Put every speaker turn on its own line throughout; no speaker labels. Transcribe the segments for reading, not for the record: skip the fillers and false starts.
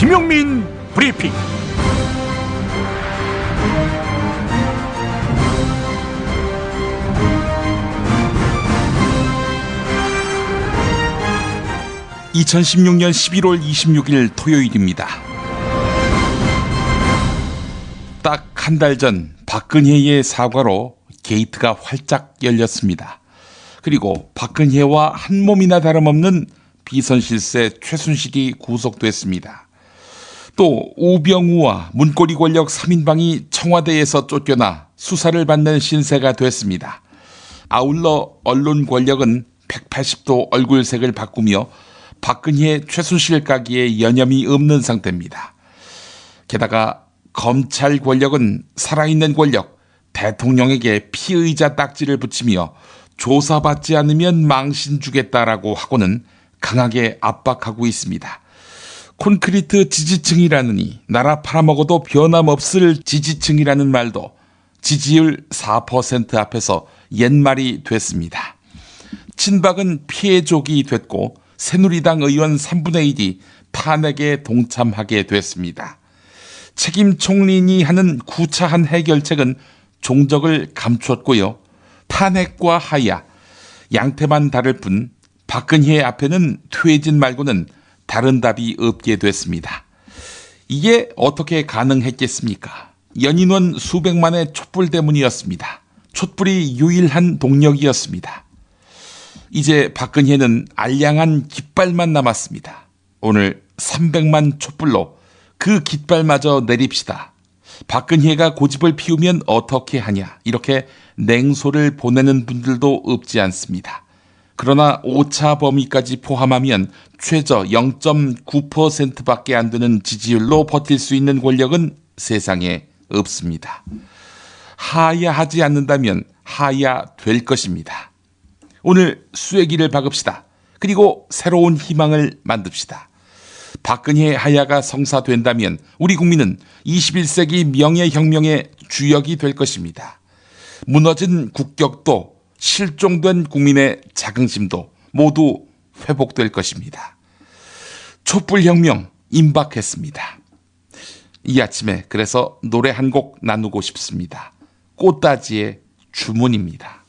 김용민 브리핑. (2016년 11월 26일) 토요일입니다. 딱 한 달 전 박근혜의 사과로 게이트가 활짝 열렸습니다. 그리고 박근혜와 한 몸이나 다름없는 비선실세 최순실이 구속됐습니다. 또 우병우와 문고리 권력 3인방이 청와대에서 쫓겨나 수사를 받는 신세가 됐습니다. 아울러 언론 권력은 180도 얼굴색을 바꾸며 박근혜 최순실 가기에 여념이 없는 상태입니다. 게다가 검찰 권력은 살아있는 권력, 대통령에게 피의자 딱지를 붙이며 조사받지 않으면 망신 주겠다라고 하고는 강하게 압박하고 있습니다. 콘크리트 지지층이라느니 나라 팔아먹어도 변함없을 지지층이라는 말도 지지율 4% 앞에서 옛말이 됐습니다. 친박은 피해족이 됐고 새누리당 의원 3분의 1이 탄핵에 동참하게 됐습니다. 책임 총리니 하는 구차한 해결책은 종적을 감췄고요. 탄핵과 하야, 양태만 다를 뿐 박근혜 앞에는 퇴진 말고는 다른 답이 없게 됐습니다. 이게 어떻게 가능했겠습니까? 연인원 수백만의 촛불 때문이었습니다. 촛불이 유일한 동력이었습니다. 이제 박근혜는 알량한 깃발만 남았습니다. 오늘 300만 촛불로 그 깃발마저 내립시다. 박근혜가 고집을 피우면 어떻게 하냐, 이렇게 냉소를 보내는 분들도 없지 않습니다. 그러나 5차 범위까지 포함하면 최저 0.9%밖에 안 되는 지지율로 버틸 수 있는 권력은 세상에 없습니다. 하야하지 않는다면 하야될 것입니다. 오늘 수혜기를 박읍시다. 그리고 새로운 희망을 만듭시다. 박근혜 하야가 성사된다면 우리 국민은 21세기 명예혁명의 주역이 될 것입니다. 무너진 국격도 실종된 국민의 자긍심도 모두 회복될 것입니다. 촛불혁명 임박했습니다. 이 아침에 그래서 노래 한 곡 나누고 싶습니다. 꽃다지의 주문입니다.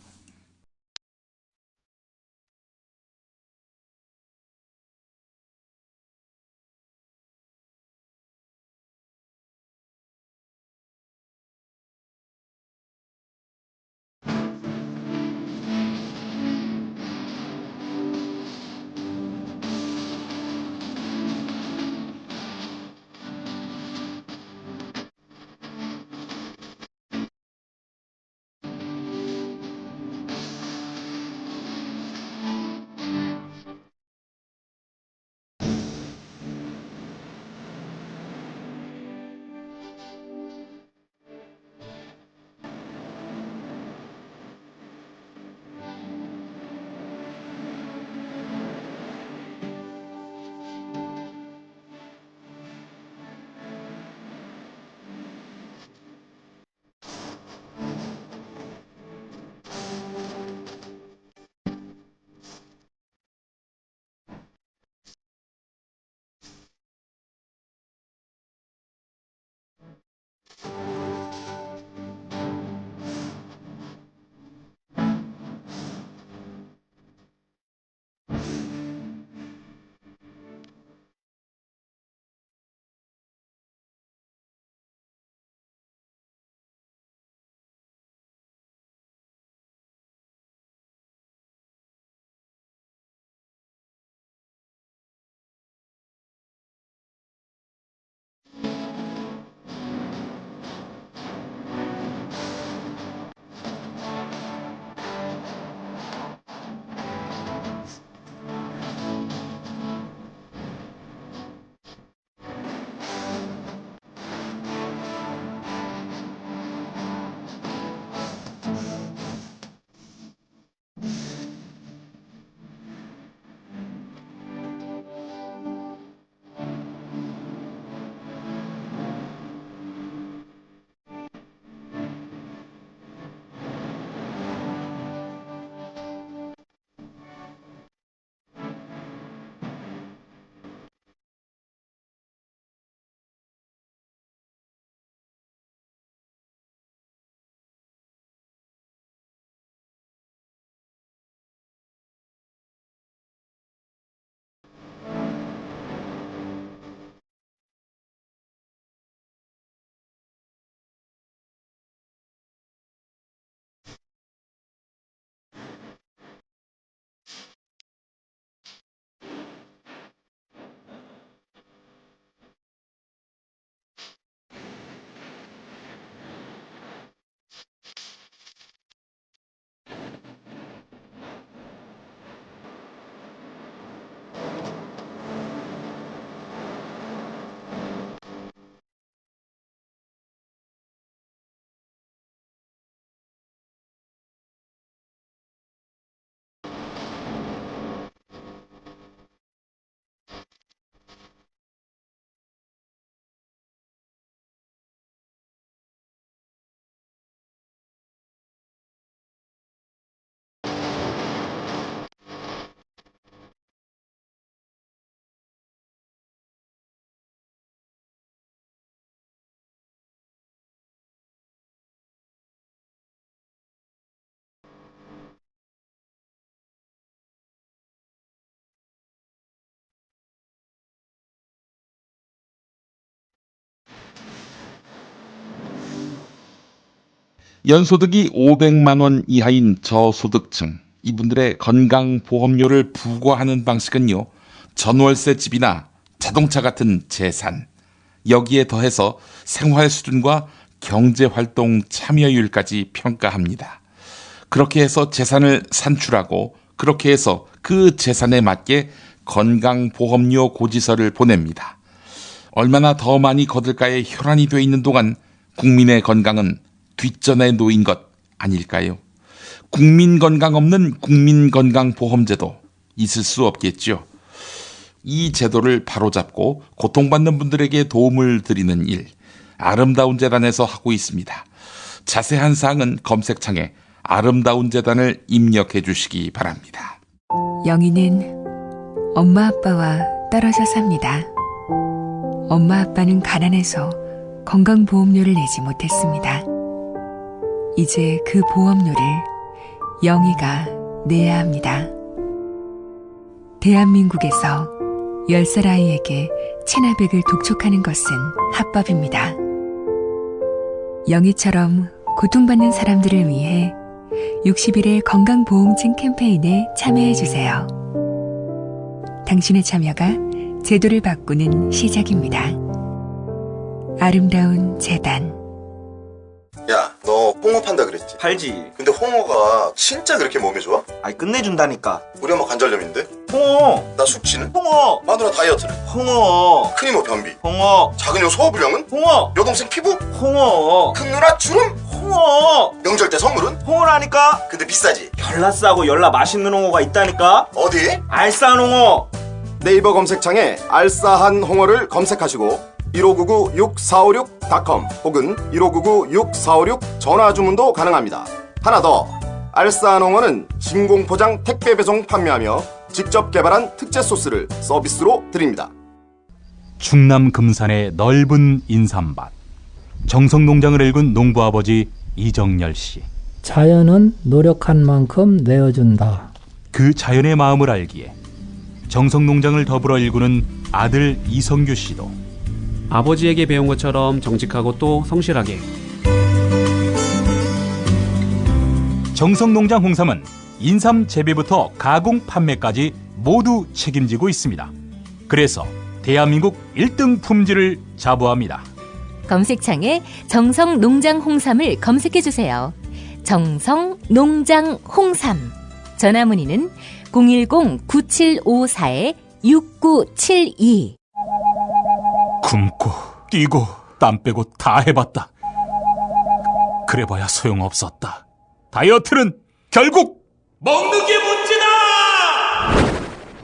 연소득이 500만 원 이하인 저소득층, 이분들의 건강보험료를 부과하는 방식은요, 전월세 집이나 자동차 같은 재산, 여기에 더해서 생활 수준과 경제활동 참여율까지 평가합니다. 그렇게 해서 재산을 산출하고 그렇게 해서 그 재산에 맞게 건강보험료 고지서를 보냅니다. 얼마나 더 많이 거둘까에 혈안이 돼 있는 동안 국민의 건강은 뒷전에 놓인 것 아닐까요? 국민 건강 없는 국민건강보험제도 있을 수 없겠죠. 이 제도를 바로잡고 고통받는 분들에게 도움을 드리는 일, 아름다운 재단에서 하고 있습니다. 자세한 사항은 검색창에 아름다운 재단을 입력해 주시기 바랍니다.
영희는 엄마 아빠와 떨어져 삽니다. 엄마 아빠는 가난해서 건강보험료를 내지 못했습니다. 이제 그 보험료를 영희가 내야 합니다. 대한민국에서 10살 아이에게 체나백을 독촉하는 것은 합법입니다. 영희처럼 고통받는 사람들을 위해 60일의 건강보험증 캠페인에 참여해주세요. 당신의 참여가 제도를 바꾸는 시작입니다. 아름다운 재단.
야, 너 홍어 판다 그랬지?
팔지.
근데 홍어가 진짜 그렇게 몸에 좋아?
아니 끝내준다니까.
우리 엄마 관절염인데?
홍어.
나 숙취는?
홍어.
마누라 다이어트는?
홍어.
큰이모 뭐 변비?
홍어.
작은 형 소화불량은?
홍어.
여동생 피부?
홍어.
큰 누나 주름?
홍어.
명절 때 선물은?
홍어라니까.
근데 비싸지?
열라 싸고 열라 맛있는 홍어가 있다니까.
어디?
알싸한 홍어.
네이버 검색창에 알싸한 홍어를 검색하시고 1599-6456.com 혹은 1599-6456 전화 주문도 가능합니다. 하나 더, 알싸한 홍어는 진공포장 택배 배송 판매하며 직접 개발한 특제 소스를 서비스로 드립니다.
충남 금산의 넓은 인삼밭, 정성농장을 일군 농부아버지 이정열 씨.
자연은 노력한 만큼 내어준다.
그 자연의 마음을 알기에 정성농장을 더불어 일구는 아들 이성규 씨도
아버지에게 배운 것처럼 정직하고 또 성실하게.
정성농장 홍삼은 인삼 재배부터 가공 판매까지 모두 책임지고 있습니다. 그래서 대한민국 1등 품질을 자부합니다.
검색창에 정성농장 홍삼을 검색해주세요. 정성농장 홍삼. 전화문의는 010-9754-6972.
굶고 뛰고 땀 빼고 다 해봤다. 그래봐야 소용없었다. 다이어트는 결국 먹는 게 문제다!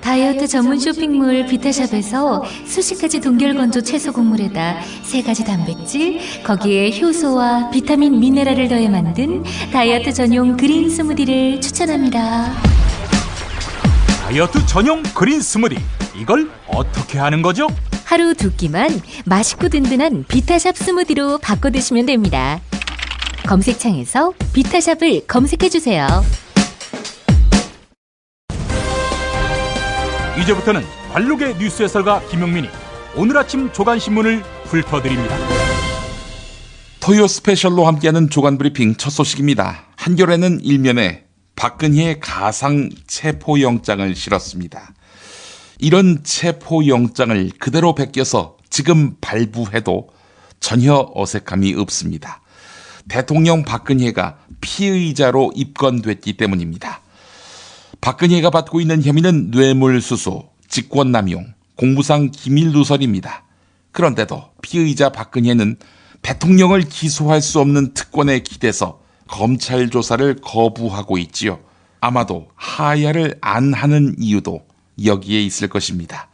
다이어트 전문 쇼핑몰 비타샵에서 수십 가지 동결건조 채소 곡물에다 3가지 단백질, 거기에 효소와 비타민, 미네랄을 더해 만든 다이어트 전용 그린 스무디를 추천합니다.
다이어트 전용 그린 스무디, 이걸 어떻게 하는 거죠?
하루 2끼만 맛있고 든든한 비타샵 스무디로 바꿔 드시면 됩니다. 검색창에서 비타샵을 검색해주세요.
이제부터는 관록의 뉴스 해설가 김용민이 오늘 아침 조간신문을 훑어드립니다.
토요 스페셜로 함께하는 조간브리핑 첫 소식입니다. 한겨레는 일면에 박근혜의 가상 체포영장을 실었습니다. 이런 체포영장을 그대로 베껴서 지금 발부해도 전혀 어색함이 없습니다. 대통령 박근혜가 피의자로 입건됐기 때문입니다. 박근혜가 받고 있는 혐의는 뇌물수수, 직권남용, 공무상 기밀누설입니다. 그런데도 피의자 박근혜는 대통령을 기소할 수 없는 특권에 기대서 검찰 조사를 거부하고 있지요. 아마도 하야를 안 하는 이유도 여기에 있을 것입니다.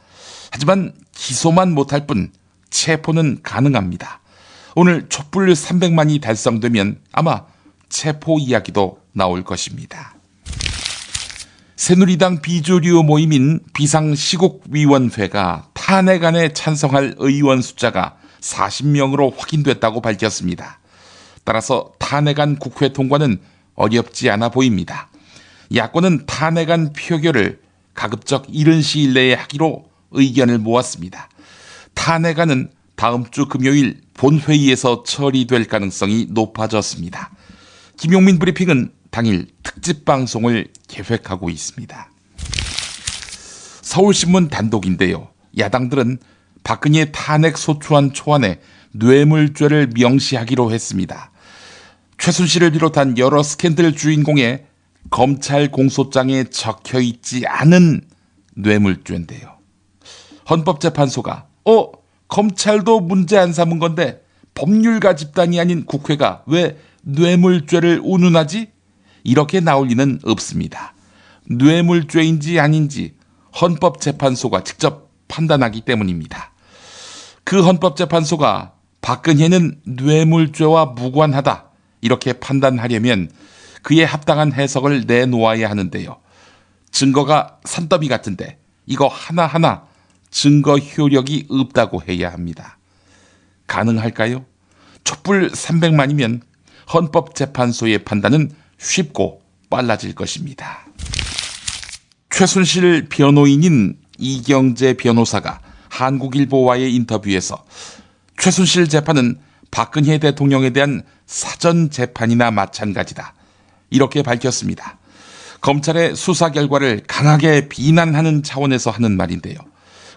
하지만 기소만 못할 뿐 체포는 가능합니다. 오늘 촛불 300만이 달성되면 아마 체포 이야기도 나올 것입니다. 새누리당 비주류 모임인 비상시국위원회가 탄핵안에 찬성할 의원 숫자가 40명으로 확인됐다고 밝혔습니다. 따라서 탄핵안 국회 통과는 어렵지 않아 보입니다. 야권은 탄핵안 표결을 가급적 이른 시일 내에 하기로 의견을 모았습니다. 탄핵안은 다음 주 금요일 본회의에서 처리될 가능성이 높아졌습니다. 김용민 브리핑은 당일 특집 방송을 계획하고 있습니다. 서울신문 단독인데요. 야당들은 박근혜 탄핵 소추안 초안에 뇌물죄를 명시하기로 했습니다. 최순실을 비롯한 여러 스캔들 주인공의 검찰 공소장에 적혀있지 않은 뇌물죄인데요. 헌법재판소가 검찰도 문제 안 삼은 건데 법률가 집단이 아닌 국회가 왜 뇌물죄를 운운하지? 이렇게 나올 리는 없습니다. 뇌물죄인지 아닌지 헌법재판소가 직접 판단하기 때문입니다. 그 헌법재판소가 박근혜는 뇌물죄와 무관하다 이렇게 판단하려면 그에 합당한 해석을 내놓아야 하는데요. 증거가 산더미 같은데 이거 하나하나 증거 효력이 없다고 해야 합니다. 가능할까요? 촛불 300만이면 헌법재판소의 판단은 쉽고 빨라질 것입니다. 최순실 변호인인 이경재 변호사가 한국일보와의 인터뷰에서 최순실 재판은 박근혜 대통령에 대한 사전 재판이나 마찬가지다. 이렇게 밝혔습니다. 검찰의 수사 결과를 강하게 비난하는 차원에서 하는 말인데요.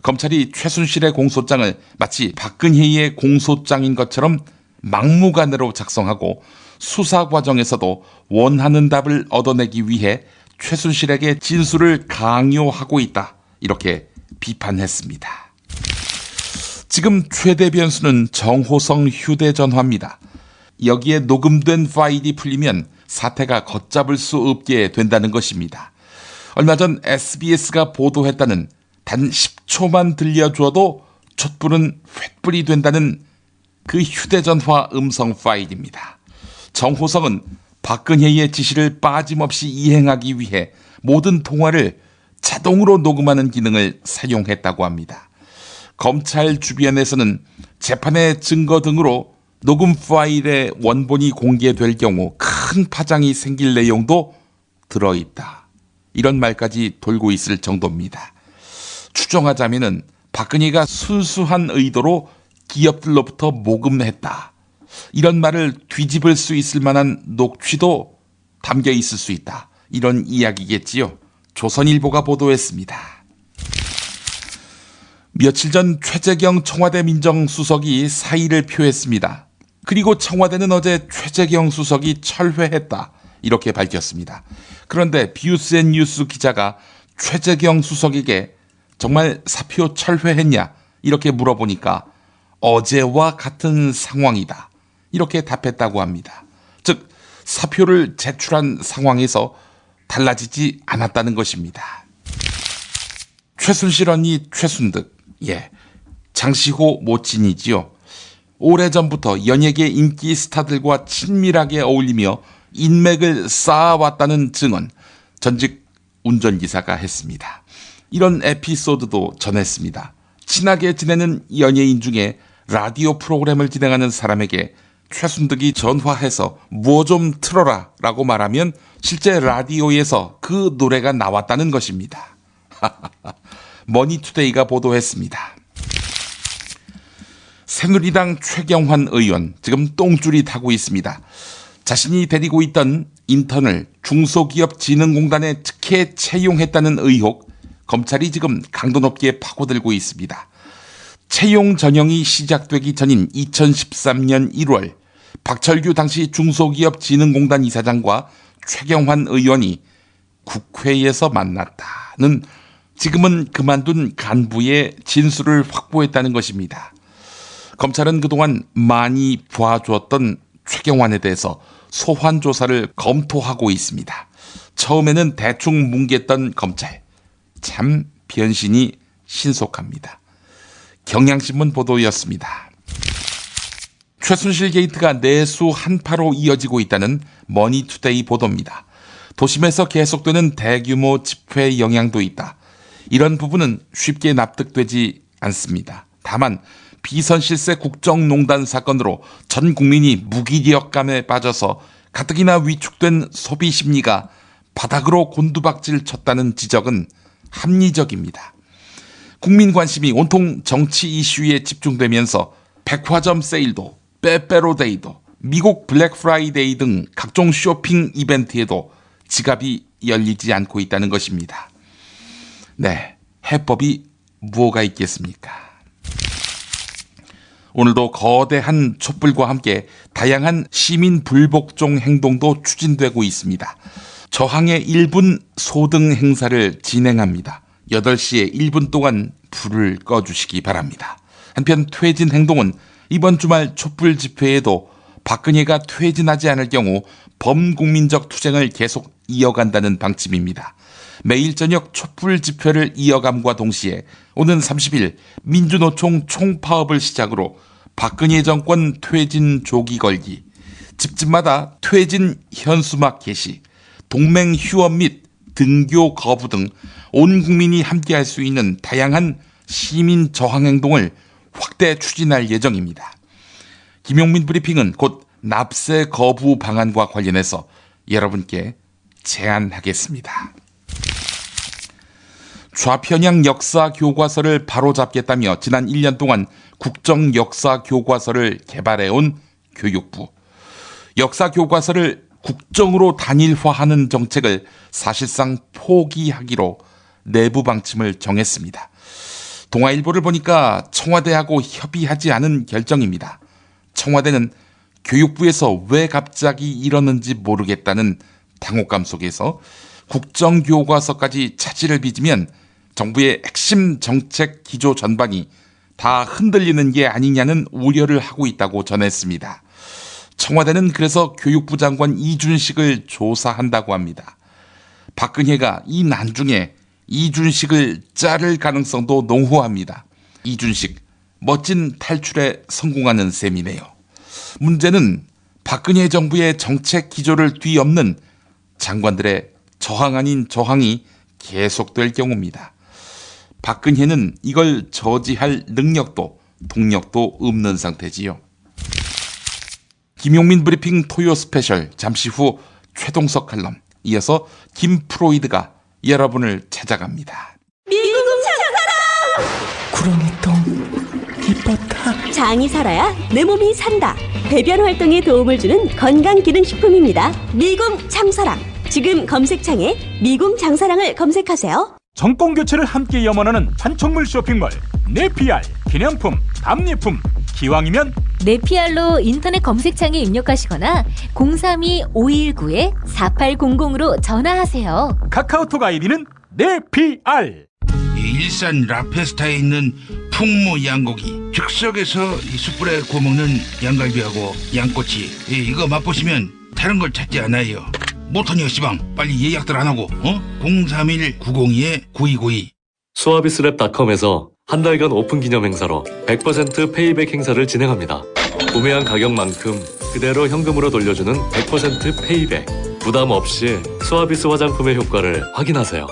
검찰이 최순실의 공소장을 마치 박근혜의 공소장인 것처럼 막무가내로 작성하고 수사 과정에서도 원하는 답을 얻어내기 위해 최순실에게 진술을 강요하고 있다. 이렇게 비판했습니다. 지금 최대 변수는 정호성 휴대전화입니다. 여기에 녹음된 파일이 풀리면 사태가 걷잡을 수 없게 된다는 것입니다. 얼마 전 SBS가 보도했다는 단 10초만 들려줘도 촛불은 횃불이 된다는 그 휴대전화 음성 파일입니다. 정호성은 박근혜의 지시를 빠짐없이 이행하기 위해 모든 통화를 자동으로 녹음하는 기능을 사용했다고 합니다. 검찰 주변에서는 재판의 증거 등으로 녹음 파일의 원본이 공개될 경우 큰 파장이 생길 내용도 들어있다. 이런 말까지 돌고 있을 정도입니다. 추정하자면은 박근혜가 순수한 의도로 기업들로부터 모금했다. 이런 말을 뒤집을 수 있을 만한 녹취도 담겨 있을 수 있다. 이런 이야기겠지요. 조선일보가 보도했습니다. 며칠 전 최재경 청와대 민정수석이 사의를 표했습니다. 그리고 청와대는 어제 최재경 수석이 철회했다. 이렇게 밝혔습니다. 그런데 비우스앤뉴스 기자가 최재경 수석에게 정말 사표 철회했냐? 이렇게 물어보니까 어제와 같은 상황이다. 이렇게 답했다고 합니다. 즉 사표를 제출한 상황에서 달라지지 않았다는 것입니다. 최순실 언니 최순득, 장시호 모친이지요. 오래전부터 연예계 인기 스타들과 친밀하게 어울리며 인맥을 쌓아왔다는 증언 전직 운전기사가 했습니다. 이런 에피소드도 전했습니다. 친하게 지내는 연예인 중에 라디오 프로그램을 진행하는 사람에게 최순득이 전화해서 뭐 좀 틀어라 라고 말하면 실제 라디오에서 그 노래가 나왔다는 것입니다. 머니투데이가 보도했습니다. 새누리당 최경환 의원 지금 똥줄이 타고 있습니다. 자신이 데리고 있던 인턴을 중소기업진흥공단에 특혜 채용했다는 의혹 검찰이 지금 강도 높게 파고들고 있습니다. 채용 전형이 시작되기 전인 2013년 1월 박철규 당시 중소기업진흥공단 이사장과 최경환 의원이 국회에서 만났다는 지금은 그만둔 간부의 진술을 확보했다는 것입니다. 검찰은 그동안 많이 봐주었던 최경환에 대해서 소환 조사를 검토하고 있습니다. 처음에는 대충 뭉갰던 검찰. 참 변신이 신속합니다. 경향신문 보도였습니다. 최순실 게이트가 내수 한파로 이어지고 있다는 머니투데이 보도입니다. 도심에서 계속되는 대규모 집회 영향도 있다. 이런 부분은 쉽게 납득되지 않습니다. 다만 비선실세 국정농단 사건으로 전 국민이 무기력감에 빠져서 가뜩이나 위축된 소비 심리가 바닥으로 곤두박질 쳤다는 지적은 합리적입니다. 국민 관심이 온통 정치 이슈에 집중되면서 백화점 세일도 빼빼로데이도 미국 블랙 프라이데이 등 각종 쇼핑 이벤트에도 지갑이 열리지 않고 있다는 것입니다. 네, 해법이 뭐가 있겠습니까? 오늘도 거대한 촛불과 함께 다양한 시민 불복종 행동도 추진되고 있습니다. 저항의 1분 소등 행사를 진행합니다. 8시에 1분 동안 불을 꺼주시기 바랍니다. 한편 퇴진 행동은 이번 주말 촛불 집회에도 박근혜가 퇴진하지 않을 경우 범국민적 투쟁을 계속 이어간다는 방침입니다. 매일 저녁 촛불 집회를 이어감과 동시에 오는 30일 민주노총 총파업을 시작으로 박근혜 정권 퇴진 조기 걸기, 집집마다 퇴진 현수막 게시, 동맹 휴업 및 등교 거부 등 온 국민이 함께할 수 있는 다양한 시민 저항 행동을 확대 추진할 예정입니다. 김용민 브리핑은 곧 납세 거부 방안과 관련해서 여러분께 제안하겠습니다. 좌편향 역사 교과서를 바로잡겠다며 지난 1년 동안 국정 역사 교과서를 개발해온 교육부. 역사 교과서를 국정으로 단일화하는 정책을 사실상 포기하기로 내부 방침을 정했습니다. 동아일보를 보니까 청와대하고 협의하지 않은 결정입니다. 청와대는 교육부에서 왜 갑자기 이러는지 모르겠다는 당혹감 속에서 국정교과서까지 차질을 빚으면 정부의 핵심 정책 기조 전반이 다 흔들리는 게 아니냐는 우려를 하고 있다고 전했습니다. 청와대는 그래서 교육부 장관 이준식을 조사한다고 합니다. 박근혜가 이 난중에 이준식을 자를 가능성도 농후합니다. 이준식, 멋진 탈출에 성공하는 셈이네요. 문제는 박근혜 정부의 정책 기조를 뒤엎는 장관들의 저항 아닌 저항이 계속될 경우입니다. 박근혜는 이걸 저지할 능력도 동력도 없는 상태지요. 김용민 브리핑 토요 스페셜, 잠시 후 최동석 칼럼, 이어서 김프로이드가 여러분을 찾아갑니다.
미국 장사랑! 구렁이똥 이뻤다. 장이 살아야 내 몸이 산다. 배변 활동에 도움을 주는 건강기능식품입니다. 미궁 장사랑. 지금 검색창에 미궁 장사랑을 검색하세요.
정권 교체를 함께 염원하는 판촉물 쇼핑몰 네피알. 기념품, 답례품, 기왕이면
네피알로 인터넷 검색창에 입력하시거나 032-519-4800으로 전화하세요.
카카오톡 아이디는 네피알.
일산 라페스타에 있는 풍무 양고기, 즉석에서 이 숯불에 구워먹는 양갈비하고 양꼬치, 이거 맛보시면 다른 걸 찾지 않아요. 못하니요 시방, 빨리 예약들 안 하고 031-902-9292.
수아비스랩닷컴에서 한 달간 오픈 기념 행사로 100% 페이백 행사를 진행합니다. 구매한 가격만큼 그대로 현금으로 돌려주는 100% 페이백. 부담 없이 수아비스 화장품의 효과를 확인하세요.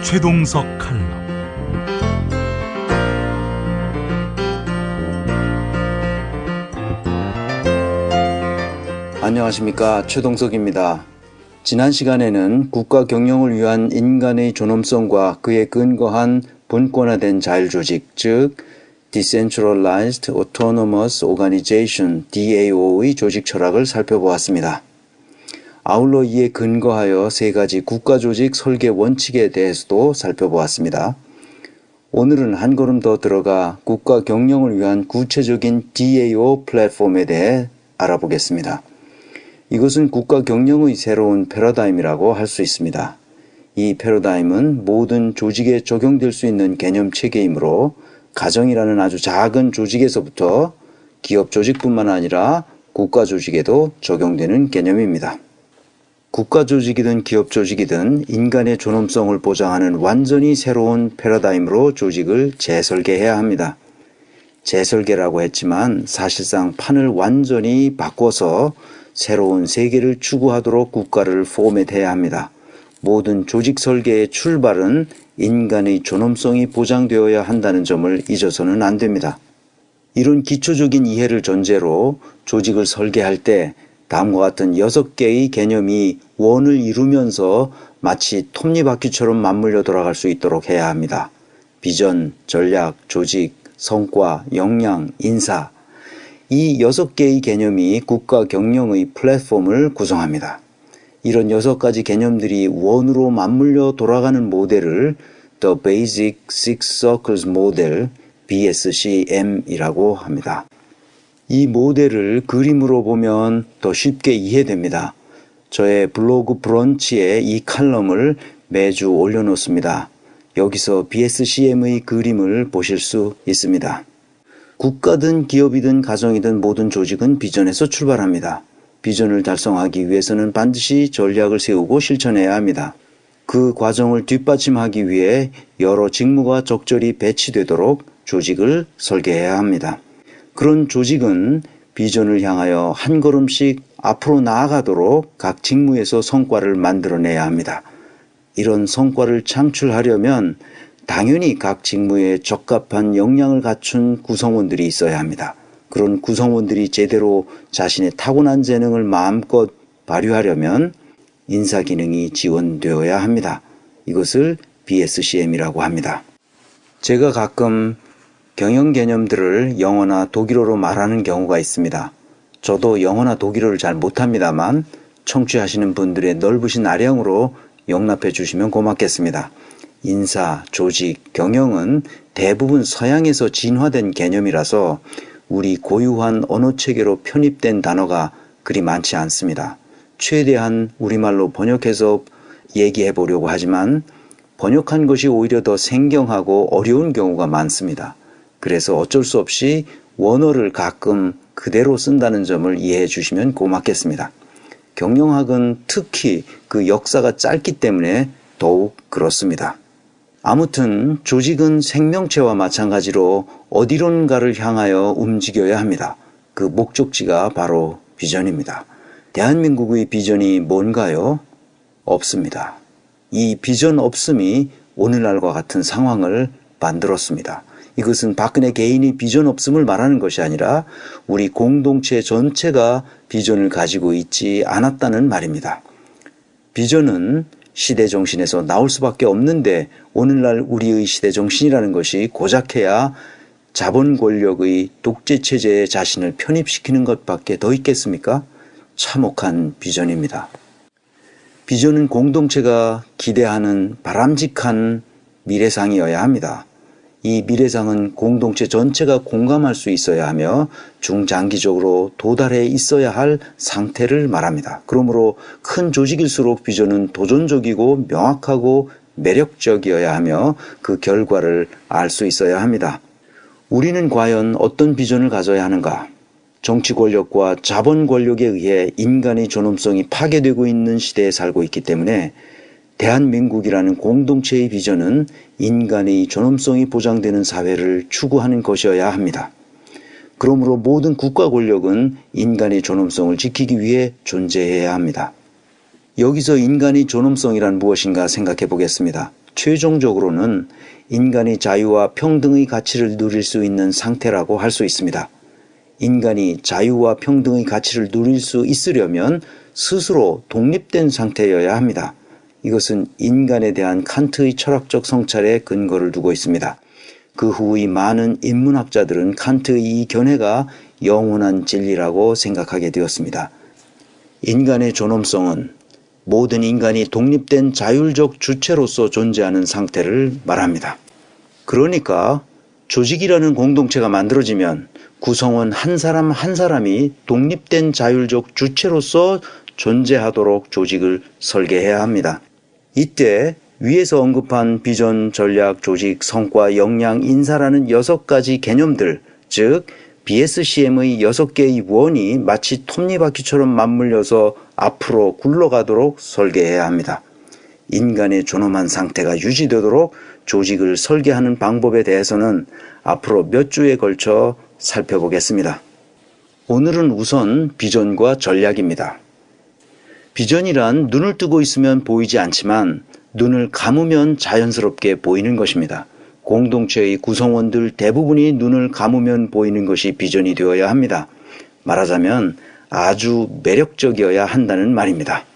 최동석 칼럼.
안녕하십니까, 최동석입니다. 지난 시간에는 국가 경영을 위한 인간의 존엄성과 그에 근거한 분권화된 자율조직, 즉 Decentralized Autonomous Organization, DAO의 조직 철학을 살펴보았습니다. 아울러 이에 근거하여 세 가지 국가조직 설계 원칙에 대해서도 살펴보았습니다. 오늘은 한 걸음 더 들어가 국가 경영을 위한 구체적인 DAO 플랫폼에 대해 알아보겠습니다. 이것은 국가 경영의 새로운 패러다임이라고 할 수 있습니다. 이 패러다임은 모든 조직에 적용될 수 있는 개념 체계이므로 가정이라는 아주 작은 조직에서부터 기업 조직뿐만 아니라 국가 조직에도 적용되는 개념입니다. 국가 조직이든 기업 조직이든 인간의 존엄성을 보장하는 완전히 새로운 패러다임으로 조직을 재설계해야 합니다. 재설계라고 했지만 사실상 판을 완전히 바꿔서 새로운 세계를 추구하도록 국가를 포맷해야 합니다. 모든 조직 설계의 출발은 인간의 존엄성이 보장되어야 한다는 점을 잊어서는 안 됩니다. 이런 기초적인 이해를 전제로 조직을 설계할 때 다음과 같은 6개의 개념이 원을 이루면서 마치 톱니바퀴처럼 맞물려 돌아갈 수 있도록 해야 합니다. 비전, 전략, 조직, 성과, 역량, 인사. 이 6개의 개념이 국가 경영의 플랫폼을 구성합니다. 이런 6가지 개념들이 원으로 맞물려 돌아가는 모델을 The Basic Six Circles Model, BSCM이라고 합니다. 이 모델을 그림으로 보면 더 쉽게 이해됩니다. 저의 블로그 브런치에 이 칼럼을 매주 올려놓습니다. 여기서 BSCM의 그림을 보실 수 있습니다. 국가든 기업이든 가정이든 모든 조직은 비전에서 출발합니다. 비전을 달성하기 위해서는 반드시 전략을 세우고 실천해야 합니다. 그 과정을 뒷받침하기 위해 여러 직무가 적절히 배치되도록 조직을 설계해야 합니다. 그런 조직은 비전을 향하여 한 걸음씩 앞으로 나아가도록 각 직무에서 성과를 만들어내야 합니다. 이런 성과를 창출하려면 당연히 각 직무에 적합한 역량을 갖춘 구성원들이 있어야 합니다. 그런 구성원들이 제대로 자신의 타고난 재능을 마음껏 발휘하려면 인사 기능이 지원되어야 합니다. 이것을 BSCM이라고 합니다. 제가 가끔 경영 개념들을 영어나 독일어로 말하는 경우가 있습니다. 저도 영어나 독일어를 잘 못합니다만 청취하시는 분들의 넓으신 아량으로 용납해 주시면 고맙겠습니다. 인사, 조직, 경영은 대부분 서양에서 진화된 개념이라서 우리 고유한 언어 체계로 편입된 단어가 그리 많지 않습니다. 최대한 우리말로 번역해서 얘기해 보려고 하지만 번역한 것이 오히려 더 생경하고 어려운 경우가 많습니다. 그래서 어쩔 수 없이 원어를 가끔 그대로 쓴다는 점을 이해해 주시면 고맙겠습니다. 경영학은 특히 그 역사가 짧기 때문에 더욱 그렇습니다. 아무튼 조직은 생명체와 마찬가지로 어디론가를 향하여 움직여야 합니다. 그 목적지가 바로 비전입니다. 대한민국의 비전이 뭔가요? 없습니다. 이 비전 없음이 오늘날과 같은 상황을 만들었습니다. 이것은 박근혜 개인이 비전 없음을 말하는 것이 아니라 우리 공동체 전체가 비전을 가지고 있지 않았다는 말입니다. 비전은 시대 정신에서 나올 수밖에 없는데 오늘날 우리의 시대 정신이라는 것이 고작해야 자본 권력의 독재 체제에 자신을 편입시키는 것밖에 더 있겠습니까? 참혹한 비전입니다. 비전은 공동체가 기대하는 바람직한 미래상이어야 합니다. 이 미래상은 공동체 전체가 공감할 수 있어야 하며 중장기적으로 도달해 있어야 할 상태를 말합니다. 그러므로 큰 조직일수록 비전은 도전적이고 명확하고 매력적이어야 하며 그 결과를 알 수 있어야 합니다. 우리는 과연 어떤 비전을 가져야 하는가? 정치 권력과 자본 권력에 의해 인간의 존엄성이 파괴되고 있는 시대에 살고 있기 때문에 대한민국이라는 공동체의 비전은 인간의 존엄성이 보장되는 사회를 추구하는 것이어야 합니다. 그러므로 모든 국가 권력은 인간의 존엄성을 지키기 위해 존재해야 합니다. 여기서 인간의 존엄성이란 무엇인가 생각해 보겠습니다. 최종적으로는 인간의 자유와 평등의 가치를 누릴 수 있는 상태라고 할 수 있습니다. 인간이 자유와 평등의 가치를 누릴 수 있으려면 스스로 독립된 상태여야 합니다. 이것은 인간에 대한 칸트의 철학적 성찰에 근거를 두고 있습니다. 그 후의 많은 인문학자들은 칸트의 이 견해가 영원한 진리라고 생각하게 되었습니다. 인간의 존엄성은 모든 인간이 독립된 자율적 주체로서 존재하는 상태를 말합니다. 그러니까 조직이라는 공동체가 만들어지면 구성원 한 사람 한 사람이 독립된 자율적 주체로서 존재하도록 조직을 설계해야 합니다. 이때 위에서 언급한 비전, 전략, 조직, 성과, 역량, 인사라는 6가지 개념들, 즉 BSCM의 6개의 원이 마치 톱니바퀴처럼 맞물려서 앞으로 굴러가도록 설계해야 합니다. 인간의 존엄한 상태가 유지되도록 조직을 설계하는 방법에 대해서는 앞으로 몇 주에 걸쳐 살펴보겠습니다. 오늘은 우선 비전과 전략입니다. 비전이란 눈을 뜨고 있으면 보이지 않지만 눈을 감으면 자연스럽게 보이는 것입니다. 공동체의 구성원들 대부분이 눈을 감으면 보이는 것이 비전이 되어야 합니다. 말하자면 아주 매력적이어야 한다는 말입니다.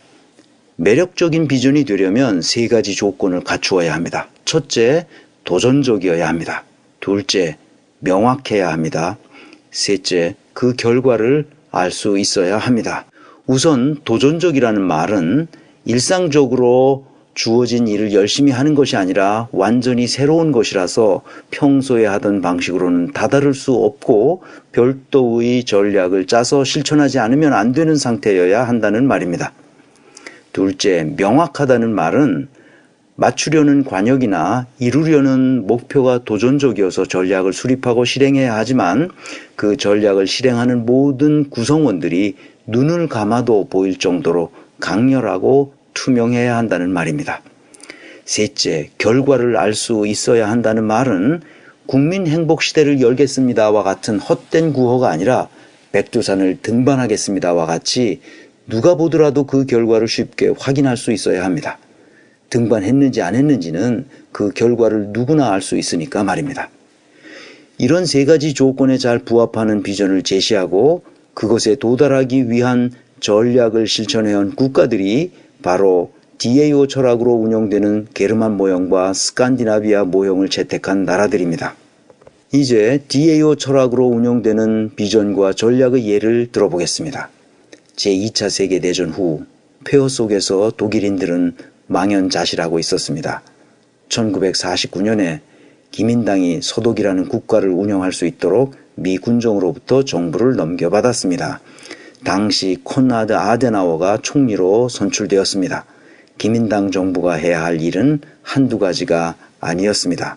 매력적인 비전이 되려면 세 가지 조건을 갖추어야 합니다. 첫째, 도전적이어야 합니다. 둘째, 명확해야 합니다. 셋째, 그 결과를 알 수 있어야 합니다. 우선 도전적이라는 말은 일상적으로 주어진 일을 열심히 하는 것이 아니라 완전히 새로운 것이라서 평소에 하던 방식으로는 다다를 수 없고 별도의 전략을 짜서 실천하지 않으면 안 되는 상태여야 한다는 말입니다. 둘째, 명확하다는 말은 맞추려는 관역이나 이루려는 목표가 도전적이어서 전략을 수립하고 실행해야 하지만 그 전략을 실행하는 모든 구성원들이 눈을 감아도 보일 정도로 강렬하고 투명해야 한다는 말입니다. 셋째, 결과를 알 수 있어야 한다는 말은 국민 행복 시대를 열겠습니다와 같은 헛된 구호가 아니라 백두산을 등반하겠습니다와 같이 누가 보더라도 그 결과를 쉽게 확인할 수 있어야 합니다. 등반했는지 안 했는지는 그 결과를 누구나 알 수 있으니까 말입니다. 이런 세 가지 조건에 잘 부합하는 비전을 제시하고 그것에 도달하기 위한 전략을 실천해온 국가들이 바로 DAO 철학으로 운영되는 게르만 모형과 스칸디나비아 모형을 채택한 나라들입니다. 이제 DAO 철학으로 운영되는 비전과 전략의 예를 들어보겠습니다. 제2차 세계대전 후 폐허 속에서 독일인들은 망연자실하고 있었습니다. 1949년에 기민당이 서독이라는 국가를 운영할 수 있도록 미 군정으로부터 정부를 넘겨받았습니다. 당시 콘라드 아데나워가 총리로 선출되었습니다. 기민당 정부가 해야 할 일은 한두 가지가 아니었습니다.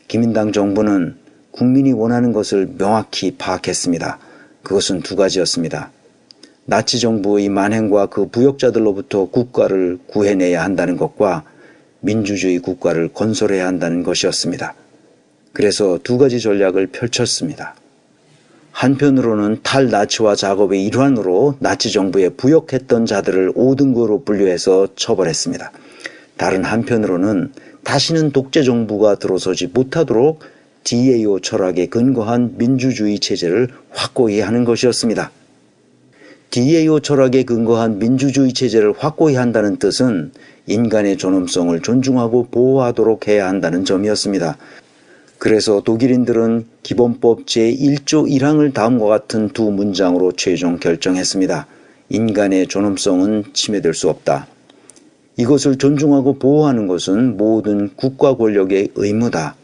기민당 정부는 국민이 원하는 것을 명확히 파악했습니다. 그것은 두 가지였습니다. 나치 정부의 만행과 그 부역자들로부터 국가를 구해내야 한다는 것과 민주주의 국가를 건설해야 한다는 것이었습니다. 그래서 두 가지 전략을 펼쳤습니다. 한편으로는 탈나치화 작업의 일환으로 나치 정부에 부역했던 자들을 5등급으로 분류해서 처벌했습니다. 다른 한편으로는 다시는 독재 정부가 들어서지 못하도록 DAO 철학에 근거한 민주주의 체제를 확고히 하는 것이었습니다. DAO 철학에 근거한 민주주의 체제를 확고히 한다는 뜻은 인간의 존엄성을 존중하고 보호하도록 해야 한다는 점이었습니다. 그래서 독일인들은 기본법 제1조 1항을 다음과 같은 두 문장으로 최종 결정했습니다. 인간의 존엄성은 침해될 수 없다. 이것을 존중하고 보호하는 것은 모든 국가 권력의 의무다.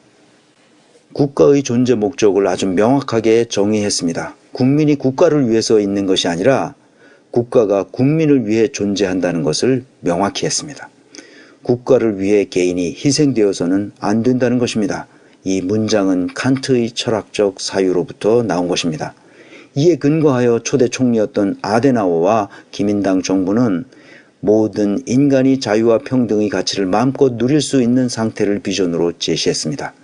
국가의 존재 목적을 아주 명확하게 정의했습니다. 국민이 국가를 위해서 있는 것이 아니라 국가가 국민을 위해 존재한다는 것을 명확히 했습니다. 국가를 위해 개인이 희생되어서는 안 된다는 것입니다. 이 문장은 칸트의 철학적 사유로부터 나온 것입니다. 이에 근거하여 초대 총리였던 아데나워와 기민당 정부는 모든 인간이 자유와 평등의 가치를 마음껏 누릴 수 있는 상태를 비전으로 제시했습니다.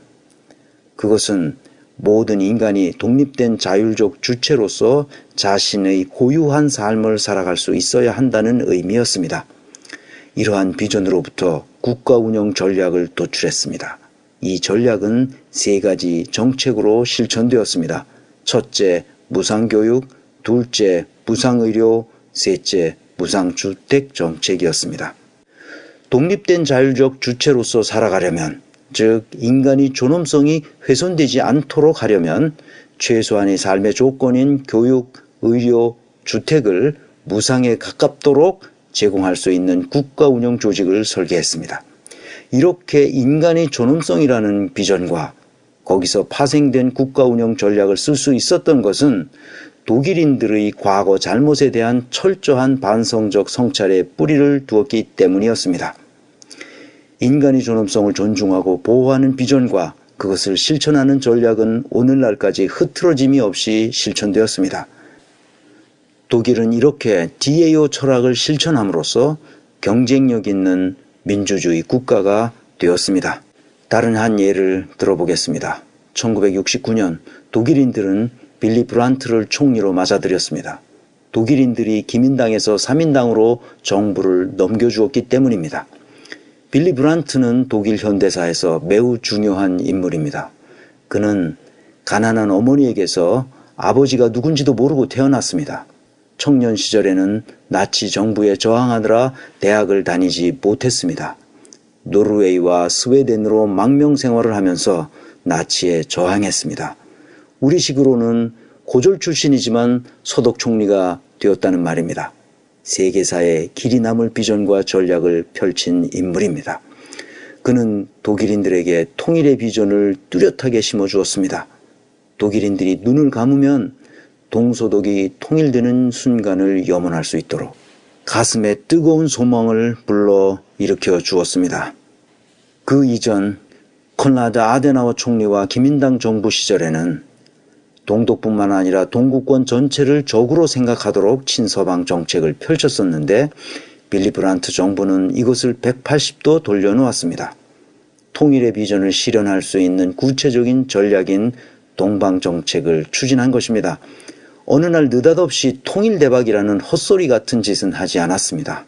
그것은 모든 인간이 독립된 자율적 주체로서 자신의 고유한 삶을 살아갈 수 있어야 한다는 의미였습니다. 이러한 비전으로부터 국가 운영 전략을 도출했습니다. 이 전략은 세 가지 정책으로 실천되었습니다. 첫째, 무상교육, 둘째, 무상의료, 셋째, 무상주택 정책이었습니다. 독립된 자율적 주체로서 살아가려면, 즉 인간이 존엄성이 훼손되지 않도록 하려면 최소한의 삶의 조건인 교육, 의료, 주택을 무상에 가깝도록 제공할 수 있는 국가 운영 조직을 설계했습니다. 이렇게 인간의 존엄성이라는 비전과 거기서 파생된 국가 운영 전략을 쓸 수 있었던 것은 독일인들의 과거 잘못에 대한 철저한 반성적 성찰에 뿌리를 두었기 때문이었습니다. 인간의 존엄성을 존중하고 보호하는 비전과 그것을 실천하는 전략은 오늘날까지 흐트러짐이 없이 실천되었습니다. 독일은 이렇게 DAO 철학을 실천함으로써 경쟁력 있는 민주주의 국가가 되었습니다. 다른 한 예를 들어보겠습니다. 1969년 독일인들은 빌리 브란트를 총리로 맞아들였습니다. 독일인들이 기민당에서 3인당으로 정부를 넘겨주었기 때문입니다. 빌리 브란트는 독일 현대사에서 매우 중요한 인물입니다. 그는 가난한 어머니에게서 아버지가 누군지도 모르고 태어났습니다. 청년 시절에는 나치 정부에 저항하느라 대학을 다니지 못했습니다. 노르웨이와 스웨덴으로 망명 생활을 하면서 나치에 저항했습니다. 우리식으로는 고졸 출신이지만 서독 총리가 되었다는 말입니다. 세계사에 길이 남을 비전과 전략을 펼친 인물입니다. 그는 독일인들에게 통일의 비전을 뚜렷하게 심어주었습니다. 독일인들이 눈을 감으면 동서독이 통일되는 순간을 염원할 수 있도록 가슴에 뜨거운 소망을 불러 일으켜 주었습니다. 그 이전 콘라드 아데나워 총리와 기민당 정부 시절에는 동독뿐만 아니라 동구권 전체를 적으로 생각하도록 친서방 정책을 펼쳤었는데 빌리 브란트 정부는 이것을 180도 돌려놓았습니다. 통일의 비전을 실현할 수 있는 구체적인 전략인 동방 정책을 추진한 것입니다. 어느 날 느닷없이 통일대박이라는 헛소리 같은 짓은 하지 않았습니다.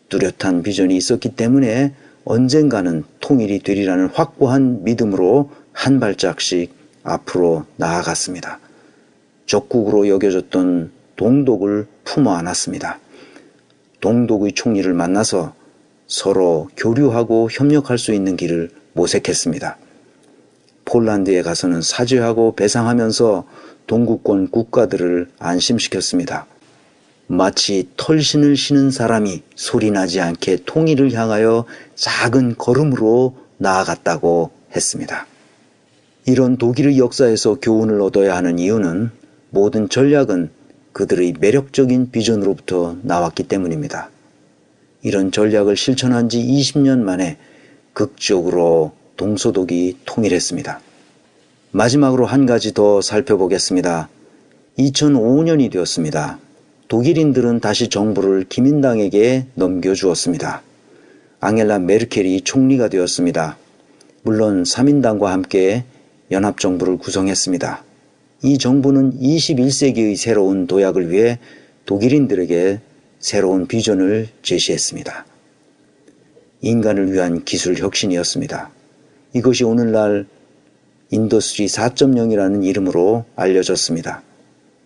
뚜렷한 비전이 있었기 때문에 언젠가는 통일이 되리라는 확고한 믿음으로 한 발짝씩 앞으로 나아갔습니다. 적국으로 여겨졌던 동독을 품어 안았습니다. 동독의 총리를 만나서 서로 교류하고 협력할 수 있는 길을 모색했습니다. 폴란드에 가서는 사죄하고 배상하면서 동구권 국가들을 안심시켰습니다. 마치 털신을 신은 사람이 소리나지 않게 통일을 향하여 작은 걸음으로 나아갔다고 했습니다. 이런 독일의 역사에서 교훈을 얻어야 하는 이유는 모든 전략은 그들의 매력적인 비전으로부터 나왔기 때문입니다. 이런 전략을 실천한 지 20년 만에 극적으로 동서독이 통일했습니다. 마지막으로 한 가지 더 살펴보겠습니다. 2005년이 되었습니다. 독일인들은 다시 정부를 기민당에게 넘겨주었습니다. 앙겔라 메르켈이 총리가 되었습니다. 물론 3인당과 함께 연합정부를 구성했습니다. 이 정부는 21세기의 새로운 도약을 위해 독일인들에게 새로운 비전을 제시했습니다. 인간을 위한 기술 혁신이었습니다. 이것이 오늘날 인더스트리 4.0이라는 이름으로 알려졌습니다.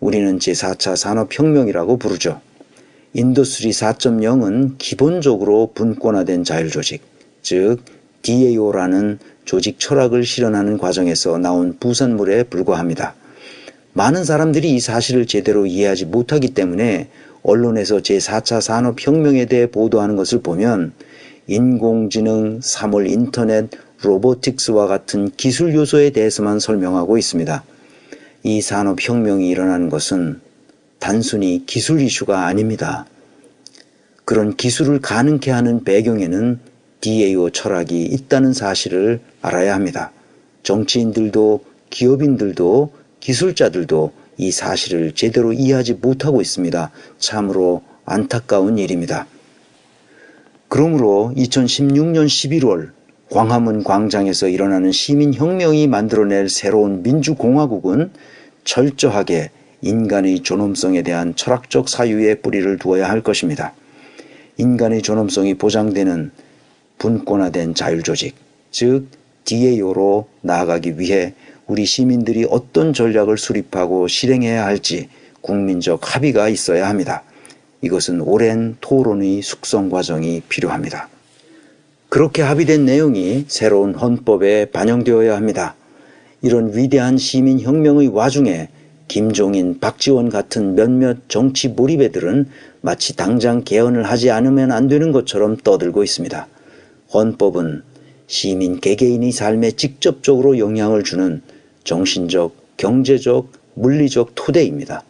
우리는 제4차 산업혁명이라고 부르죠. 인더스트리 4.0은 기본적으로 분권화된 자율조직, 즉 DAO라는 조직 철학을 실현하는 과정에서 나온 부산물에 불과합니다. 많은 사람들이 이 사실을 제대로 이해하지 못하기 때문에 언론에서 제4차 산업혁명에 대해 보도하는 것을 보면 인공지능, 3월 인터넷, 로보틱스와 같은 기술 요소에 대해서만 설명하고 있습니다. 이 산업혁명이 일어나는 것은 단순히 기술 이슈가 아닙니다. 그런 기술을 가능케 하는 배경에는 DAO 철학이 있다는 사실을 알아야 합니다. 정치인들도 기업인들도 기술자들도 이 사실을 제대로 이해하지 못하고 있습니다. 참으로 안타까운 일입니다. 그러므로 2016년 11월 광화문 광장에서 일어나는 시민혁명이 만들어낼 새로운 민주공화국은 철저하게 인간의 존엄성에 대한 철학적 사유에 뿌리를 두어야 할 것입니다. 인간의 존엄성이 보장되는 분권화된 자율조직, 즉 DAO로 나아가기 위해 우리 시민들이 어떤 전략을 수립하고 실행해야 할지 국민적 합의가 있어야 합니다. 이것은 오랜 토론의 숙성 과정이 필요합니다. 그렇게 합의된 내용이 새로운 헌법에 반영되어야 합니다. 이런 위대한 시민혁명의 와중에 김종인, 박지원 같은 몇몇 정치 몰입애들은 마치 당장 개헌을 하지 않으면 안 되는 것처럼 떠들고 있습니다. 헌법은 시민 개개인의 삶에 직접적으로 영향을 주는 정신적, 경제적, 물리적 토대입니다.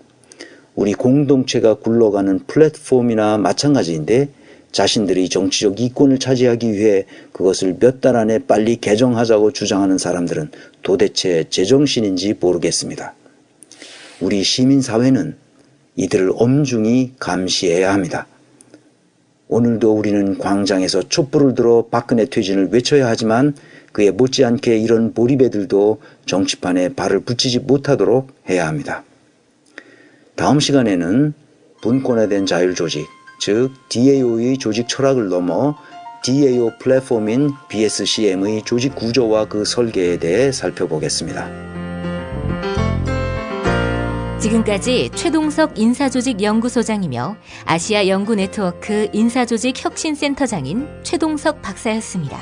우리 공동체가 굴러가는 플랫폼이나 마찬가지인데 자신들이 정치적 이권을 차지하기 위해 그것을 몇 달 안에 빨리 개정하자고 주장하는 사람들은 도대체 제정신인지 모르겠습니다. 우리 시민사회는 이들을 엄중히 감시해야 합니다. 오늘도 우리는 광장에서 촛불을 들어 박근혜 퇴진을 외쳐야 하지만 그에 못지않게 이런 몰입애들도 정치판에 발을 붙이지 못하도록 해야 합니다. 다음 시간에는 분권화된 자율조직, 즉 DAO의 조직 철학을 넘어 DAO 플랫폼인 BSCM의 조직 구조와 그 설계에 대해 살펴보겠습니다.
지금까지 최동석 인사조직연구소장이며 아시아 연구 네트워크 인사조직 혁신센터장인 최동석 박사였습니다.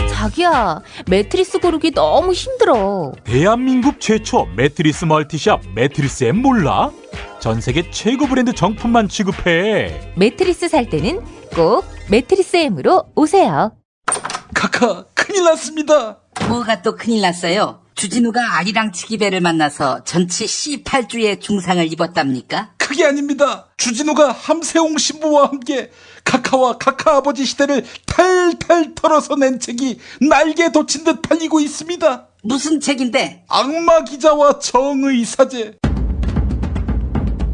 자기야, 매트리스 고르기 너무 힘들어.
대한민국 최초 매트리스 멀티샵 매트리스엠 몰라? 전 세계 최고 브랜드 정품만 취급해.
매트리스 살 때는 꼭 매트리스M으로 오세요.
카카, 큰일 났습니다.
뭐가 또 큰일 났어요? 주진우가 아리랑 치기배를 만나서 전치 C8주의 중상을 입었답니까?
그게 아닙니다. 주진우가 함세홍 신부와 함께 카카와 카카 아버지 시대를 탈탈 털어서 낸 책이 날개 돋친 듯 팔리고 있습니다.
무슨 책인데?
악마 기자와 정의 사제.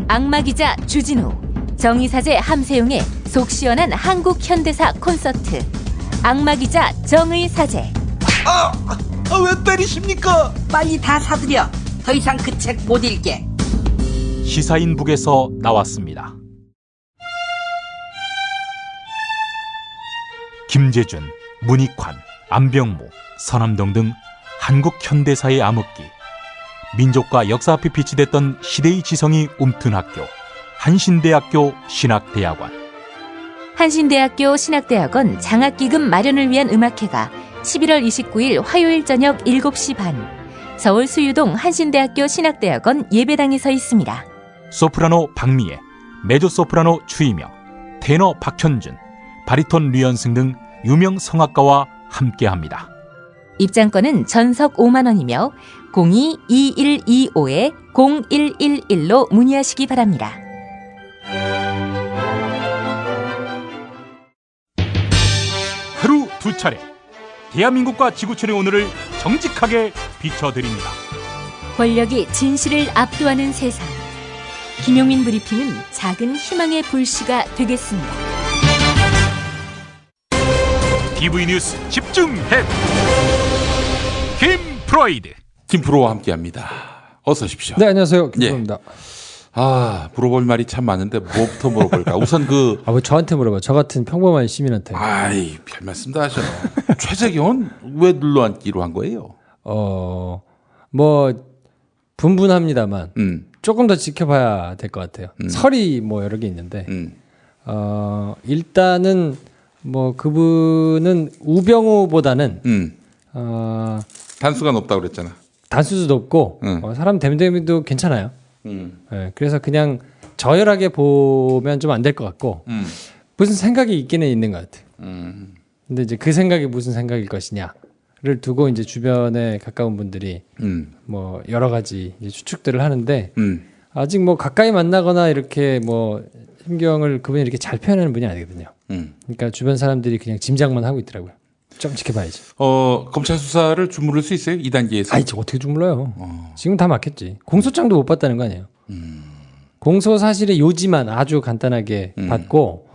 악마 기자 주진우, 정의사제 함세용의 속 시원한 한국 현대사 콘서트. 악마 기자 정의사제.
왜 때리십니까?
빨리 다 사들여. 더 이상 그 책 못 읽게.
시사인북에서 나왔습니다. 김재준, 문익환, 안병무, 서남동 등 한국 현대사의 암흑기, 민족과 역사 앞에 비치됐던 시대의 지성이 움튼 학교, 한신대학교 신학대학원.
한신대학교 신학대학원 장학기금 마련을 위한 음악회가 11월 29일 화요일 저녁 7시 반 서울 수유동 한신대학교 신학대학원 예배당에서 있습니다.
소프라노 박미애, 메조소프라노 추이명, 테너 박현준, 바리톤 류연승 등 유명 성악가와 함께합니다.
입장권은 전석 5만 원이며 02-2125-0111로 문의하시기 바랍니다.
하루 두 차례 대한민국과 지구촌의 오늘을 정직하게 비춰드립니다.
권력이 진실을 압도하는 세상. 김용민 브리핑은 작은 희망의 불씨가 되겠습니다.
TV 뉴스 집중해. 김프로이드.
김프로와 함께합니다. 어서 오십시오.
네, 안녕하세요. 김프로입니다.
물어볼 말이 참 많은데 뭐부터 물어볼까? 우선
왜 저한테 물어봐? 저 같은 평범한 시민한테.
별 말씀 다 하셔. 최재경은 왜 눌러앉기로 한 거예요?
분분합니다만 조금 더 지켜봐야 될 것 같아요. 설이 여러 개 있는데 일단은 그분은 우병우보다는
단수가 높다고 그랬잖아.
단수도 높고 사람 댐댐이도 괜찮아요. 네, 그래서 그냥 저열하게 보면 좀 안 될 것 같고 무슨 생각이 있기는 있는 것 같아요. 근데 이제 그 생각이 무슨 생각일 것이냐를 두고 이제 주변에 가까운 분들이 여러 가지 이제 추측들을 하는데 아직 가까이 만나거나 이렇게 심경을 그분이 이렇게 잘 표현하는 분이 아니거든요. 그러니까 주변 사람들이 그냥 짐작만 하고 있더라고요. 좀 지켜봐야지.
검찰 수사를 주무를 수 있어요? 2단계에서?
어떻게 주물러요? 지금 다 막혔지. 공소장도 못 받다는 거 아니에요. 공소 사실의 요지만 아주 간단하게 받고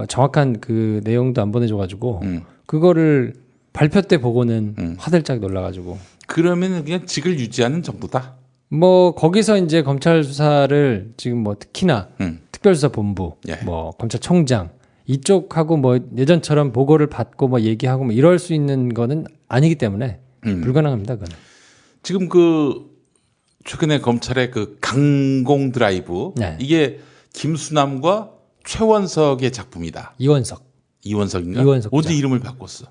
정확한 그 내용도 안 보내줘가지고 그거를 발표 때 보고는 화들짝 놀라가지고.
그러면 그냥 직을 유지하는 정도다?
거기서 이제 검찰 수사를 지금 특히나 특별수사본부, 검찰총장 이쪽하고 예전처럼 보고를 받고 얘기하고 이럴 수 있는 거는 아니기 때문에 불가능합니다. 그거는.
지금 최근에 검찰의 강공 드라이브 이게 김수남과 최원석의 작품이다. 이원석인가?
이원석
어디 이름을 바꿨어?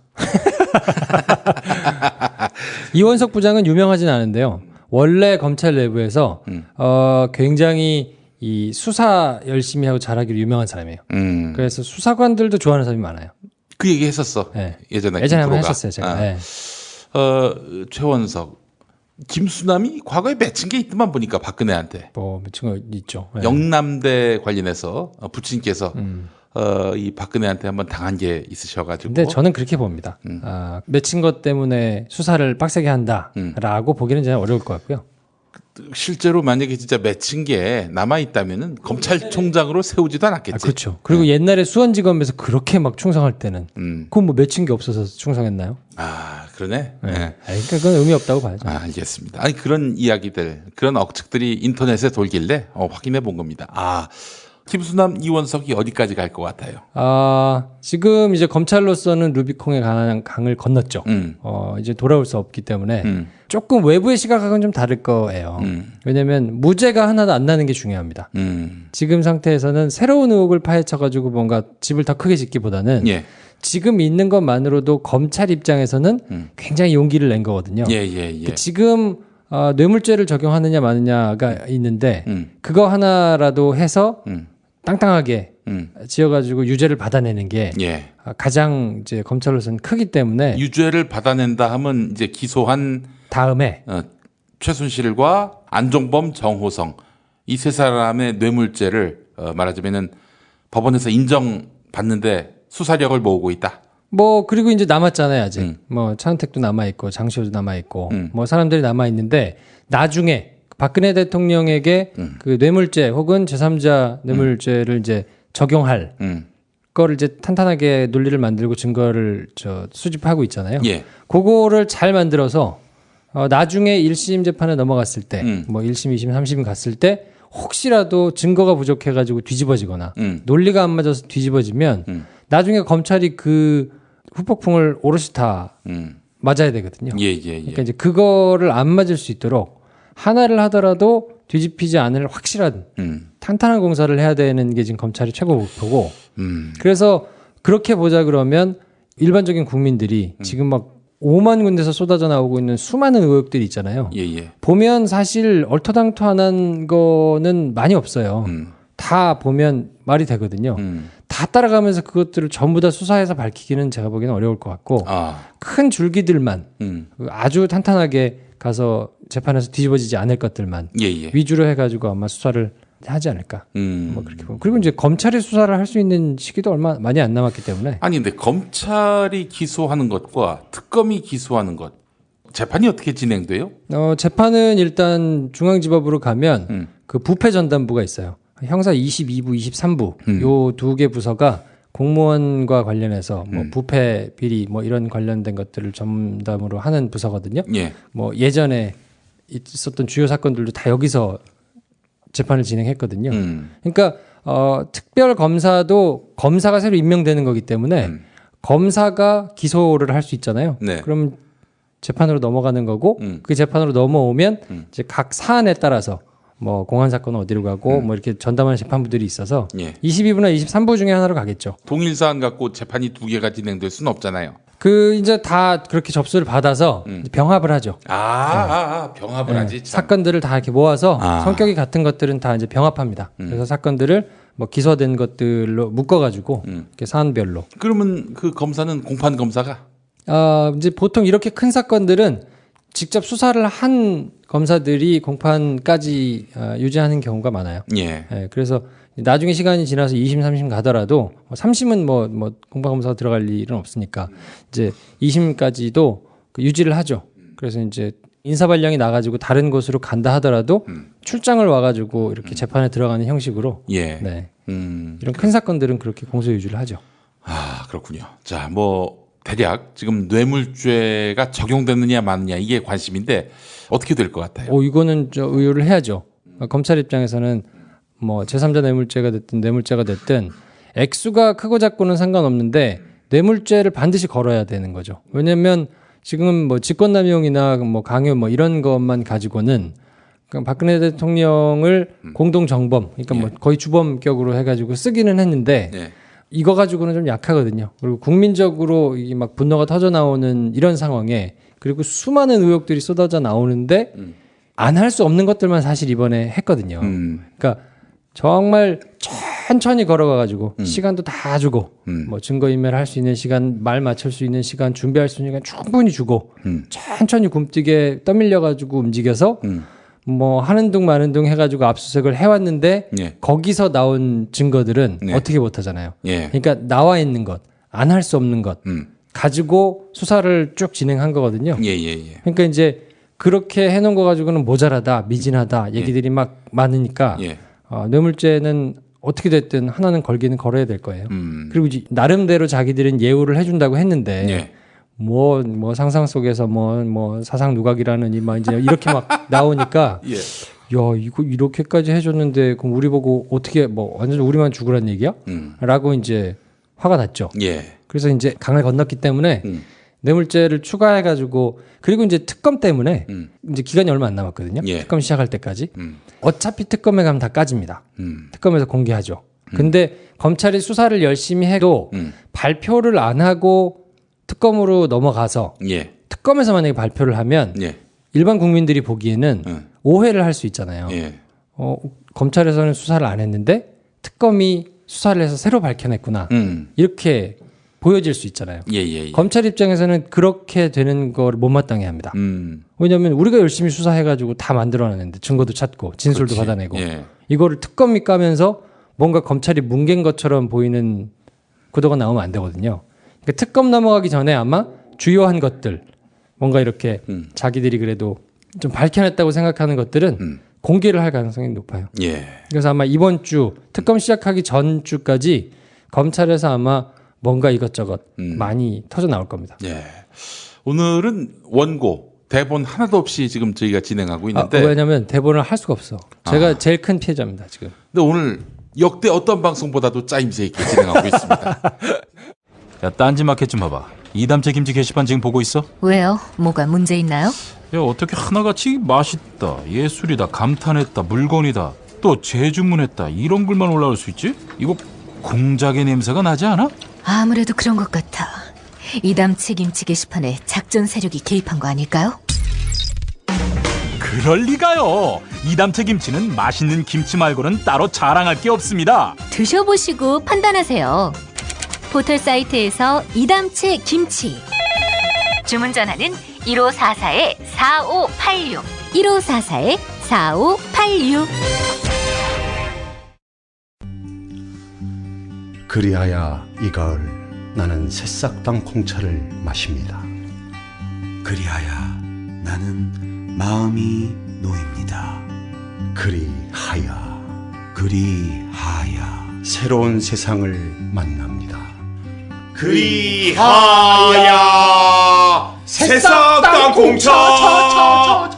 이원석 부장은 유명하진 않은데요. 원래 검찰 내부에서 굉장히 이 수사 열심히 하고 잘하기로 유명한 사람이에요. 그래서 수사관들도 좋아하는 사람이 많아요.
그 얘기 했었어.
네.
예전에
한번 했었어요. 제가. 네.
최원석, 김수남이 과거에 맺힌 게 있더만 보니까 박근혜한테.
맺힌 거 있죠. 네.
영남대 관련해서 부친께서 이 박근혜한테 한번 당한 게 있으셔가지고.
근데 저는 그렇게 봅니다. 맺힌 것 때문에 수사를 빡세게 한다라고 보기는 저는 어려울 것 같고요.
실제로 만약에 진짜 맺힌 게 남아있다면은 검찰총장으로 세우지도 않았겠지.
그렇죠. 그리고 옛날에 수원지검에서 그렇게 막 충성할 때는 그건 맺힌 게 없어서 충성했나요?
그러네.
네. 그러니까 그건 의미 없다고 봐야죠.
알겠습니다. 그런 이야기들, 그런 억측들이 인터넷에 돌길래 확인해 본 겁니다. 김수남, 이원석이 어디까지 갈 것 같아요?
지금 이제 검찰로서는 루비콘의 강을 건넜죠. 이제 돌아올 수 없기 때문에 조금 외부의 시각하고는 좀 다를 거예요. 왜냐하면 무죄가 하나도 안 나는 게 중요합니다. 지금 상태에서는 새로운 의혹을 파헤쳐가지고 뭔가 집을 더 크게 짓기보다는
예.
지금 있는 것만으로도 검찰 입장에서는 굉장히 용기를 낸 거거든요.
예.
지금 뇌물죄를 적용하느냐 마느냐가 있는데 그거 하나라도 해서 땅땅하게 지어가지고 유죄를 받아내는 게 가장 이제 검찰로서는 크기 때문에
유죄를 받아낸다 하면 이제 기소한
다음에
최순실과 안종범, 정호성 이 세 사람의 뇌물죄를 말하자면은 법원에서 인정받는데 수사력을 모으고 있다.
그리고 이제 남았잖아요, 아직. 차은택도 남아있고, 장시호도 남아있고, 사람들이 남아있는데, 나중에 박근혜 대통령에게 그 뇌물죄 혹은 제3자 뇌물죄를 이제 적용할 거를 이제 탄탄하게 논리를 만들고 증거를 수집하고 있잖아요.
예.
그거를 잘 만들어서, 나중에 1심 재판에 넘어갔을 때, 1심, 2심, 3심 갔을 때, 혹시라도 증거가 부족해가지고 뒤집어지거나, 논리가 안 맞아서 뒤집어지면, 나중에 검찰이 그 후폭풍을 오롯이 다 맞아야 되거든요. 그러니까 이제 그거를 안 맞을 수 있도록 하나를 하더라도 뒤집히지 않을 확실한 탄탄한 공사를 해야 되는 게 지금 검찰의 최고 목표고 그래서 그렇게 보자 그러면 일반적인 국민들이 지금 막 5만 군데서 쏟아져 나오고 있는 수많은 의혹들이 있잖아요. 보면 사실 얼토당토한 거는 많이 없어요. 다 보면 말이 되거든요. 다 따라가면서 그것들을 전부 다 수사해서 밝히기는 제가 보기에는 어려울 것 같고 큰 줄기들만 아주 탄탄하게 가서 재판에서 뒤집어지지 않을 것들만 위주로 해가지고 아마 수사를 하지 않을까. 그렇게 보면. 그리고 이제 검찰이 수사를 할 수 있는 시기도 얼마 많이 안 남았기 때문에.
아니 근데 검찰이 기소하는 것과 특검이 기소하는 것 재판이 어떻게 진행돼요?
재판은 일단 중앙지법으로 가면 그 부패 전담부가 있어요. 형사 22부, 23부 요 두 개 부서가 공무원과 관련해서 부패 비리 이런 관련된 것들을 전담으로 하는 부서거든요. 예전에 있었던 주요 사건들도 다 여기서 재판을 진행했거든요. 그러니까 특별 검사도 검사가 새로 임명되는 거기 때문에 검사가 기소를 할 수 있잖아요. 그럼 재판으로 넘어가는 거고 그 재판으로 넘어오면 이제 각 사안에 따라서 공안 사건은 어디로 가고 이렇게 전담하는 재판부들이 있어서 22부나 23부 중에 하나로 가겠죠.
동일 사안 갖고 재판이 두 개가 진행될 수는 없잖아요.
이제 다 그렇게 접수를 받아서 병합을 하죠.
병합을 하지. 참.
사건들을 다 이렇게 모아서 성격이 같은 것들은 다 이제 병합합니다. 그래서 사건들을 기소된 것들로 묶어가지고 이렇게 사안별로.
그러면 그 검사는 공판 검사가?
이제 보통 이렇게 큰 사건들은 직접 수사를 한 검사들이 공판까지 유지하는 경우가 많아요. 그래서 나중에 시간이 지나서 2심, 3심 가더라도 3심은 공판 검사가 들어갈 일은 없으니까 이제 2심까지도 유지를 하죠. 그래서 이제 인사발령이 나가지고 다른 곳으로 간다 하더라도 출장을 와가지고 이렇게 재판에 들어가는 형식으로. 이런 큰 사건들은 그렇게 공소 유지를 하죠.
그렇군요. 자, 대략 지금 뇌물죄가 적용되느냐 마느냐 이게 관심인데 어떻게 될 것 같아요?
이거는 의율을 해야죠. 검찰 입장에서는 제3자 뇌물죄가 됐든 뇌물죄가 됐든 액수가 크고 작고는 상관없는데 뇌물죄를 반드시 걸어야 되는 거죠. 왜냐하면 지금 직권남용이나 강요 이런 것만 가지고는 박근혜 대통령을 공동정범, 그러니까 거의 주범격으로 해가지고 쓰기는 했는데 이거 가지고는 좀 약하거든요. 그리고 국민적으로 막 분노가 터져 나오는 이런 상황에 그리고 수많은 의혹들이 쏟아져 나오는데 안 할 수 없는 것들만 사실 이번에 했거든요. 그러니까 정말 천천히 걸어가가지고 시간도 다 주고 증거인멸 할 수 있는 시간, 말 맞출 수 있는 시간, 준비할 수 있는 시간 충분히 주고 천천히 굼뜨게 떠밀려가지고 움직여서 하는 둥 마는 둥 해가지고 압수수색을 해왔는데 거기서 나온 증거들은 어떻게 못하잖아요. 그러니까 나와 있는 것, 안 할 수 없는 것 가지고 수사를 쭉 진행한 거거든요. 그러니까 이제 그렇게 해놓은 거 가지고는 모자라다, 미진하다 얘기들이 막 많으니까 뇌물죄는 어떻게 됐든 하나는 걸기는 걸어야 될 거예요. 그리고 나름대로 자기들은 예우를 해준다고 했는데 상상 속에서 사상 누각이라는 이제 이렇게 막 나오니까 이거 이렇게까지 해줬는데 그럼 우리 보고 어떻게 뭐 완전 우리만 죽으란 얘기야? 라고 이제 화가 났죠.
예.
그래서 이제 강을 건넜기 때문에 뇌물죄를 추가해가지고 그리고 이제 특검 때문에 이제 기간이 얼마 안 남았거든요.
예.
특검 시작할 때까지 어차피 특검에 가면 다 까집니다. 특검에서 공개하죠. 근데 검찰이 수사를 열심히 해도 발표를 안 하고 특검으로 넘어가서
예.
특검에서 만약에 발표를 하면
예.
일반 국민들이 보기에는 오해를 할 수 있잖아요.
예.
검찰에서는 수사를 안 했는데 특검이 수사를 해서 새로 밝혀냈구나. 이렇게 보여질 수 있잖아요.
예.
검찰 입장에서는 그렇게 되는 걸 못마땅해 합니다. 왜냐하면 우리가 열심히 수사해가지고 다 만들어놨는데 증거도 찾고 진술도
그렇지.
받아내고
예.
이거를 특검이 까면서 뭔가 검찰이 뭉갠 것처럼 보이는 구도가 나오면 안 되거든요. 그러니까 특검 넘어가기 전에 아마 주요한 것들 뭔가 이렇게 자기들이 그래도 좀 밝혀냈다고 생각하는 것들은 공개를 할 가능성이 높아요.
예.
그래서 아마 이번 주 특검 시작하기 전 주까지 검찰에서 아마 뭔가 이것저것 많이 터져 나올 겁니다.
예. 오늘은 원고 대본 하나도 없이 지금 저희가 진행하고 있는데
왜냐하면 대본을 할 수가 없어. 제가 제일 큰 피해자입니다 지금.
근데 오늘 역대 어떤 방송보다도 짜임새 있게 진행하고 있습니다.
야, 딴지마켓 좀 봐봐. 이담채 김치 게시판 지금 보고 있어?
왜요? 뭐가 문제 있나요?
야, 어떻게 하나같이 맛있다, 예술이다, 감탄했다, 물건이다, 또 재주문했다 이런 글만 올라올 수 있지? 이거 공작의 냄새가 나지 않아?
아무래도 그런 것 같아. 이담채 김치 게시판에 작전 세력이 개입한 거 아닐까요?
그럴 리가요. 이담채 김치는 맛있는 김치 말고는 따로 자랑할 게 없습니다.
드셔보시고 판단하세요. 포털 사이트에서 이담채 김치. 주문 전화는 1544-4586. 1544-4586.
그리하여 이 가을 나는 새싹 땅콩차를 마십니다.
그리하여 나는 마음이 놓입니다.
그리하여
새로운
세상을 만납니다.
그리하여 새싹 땅콩차.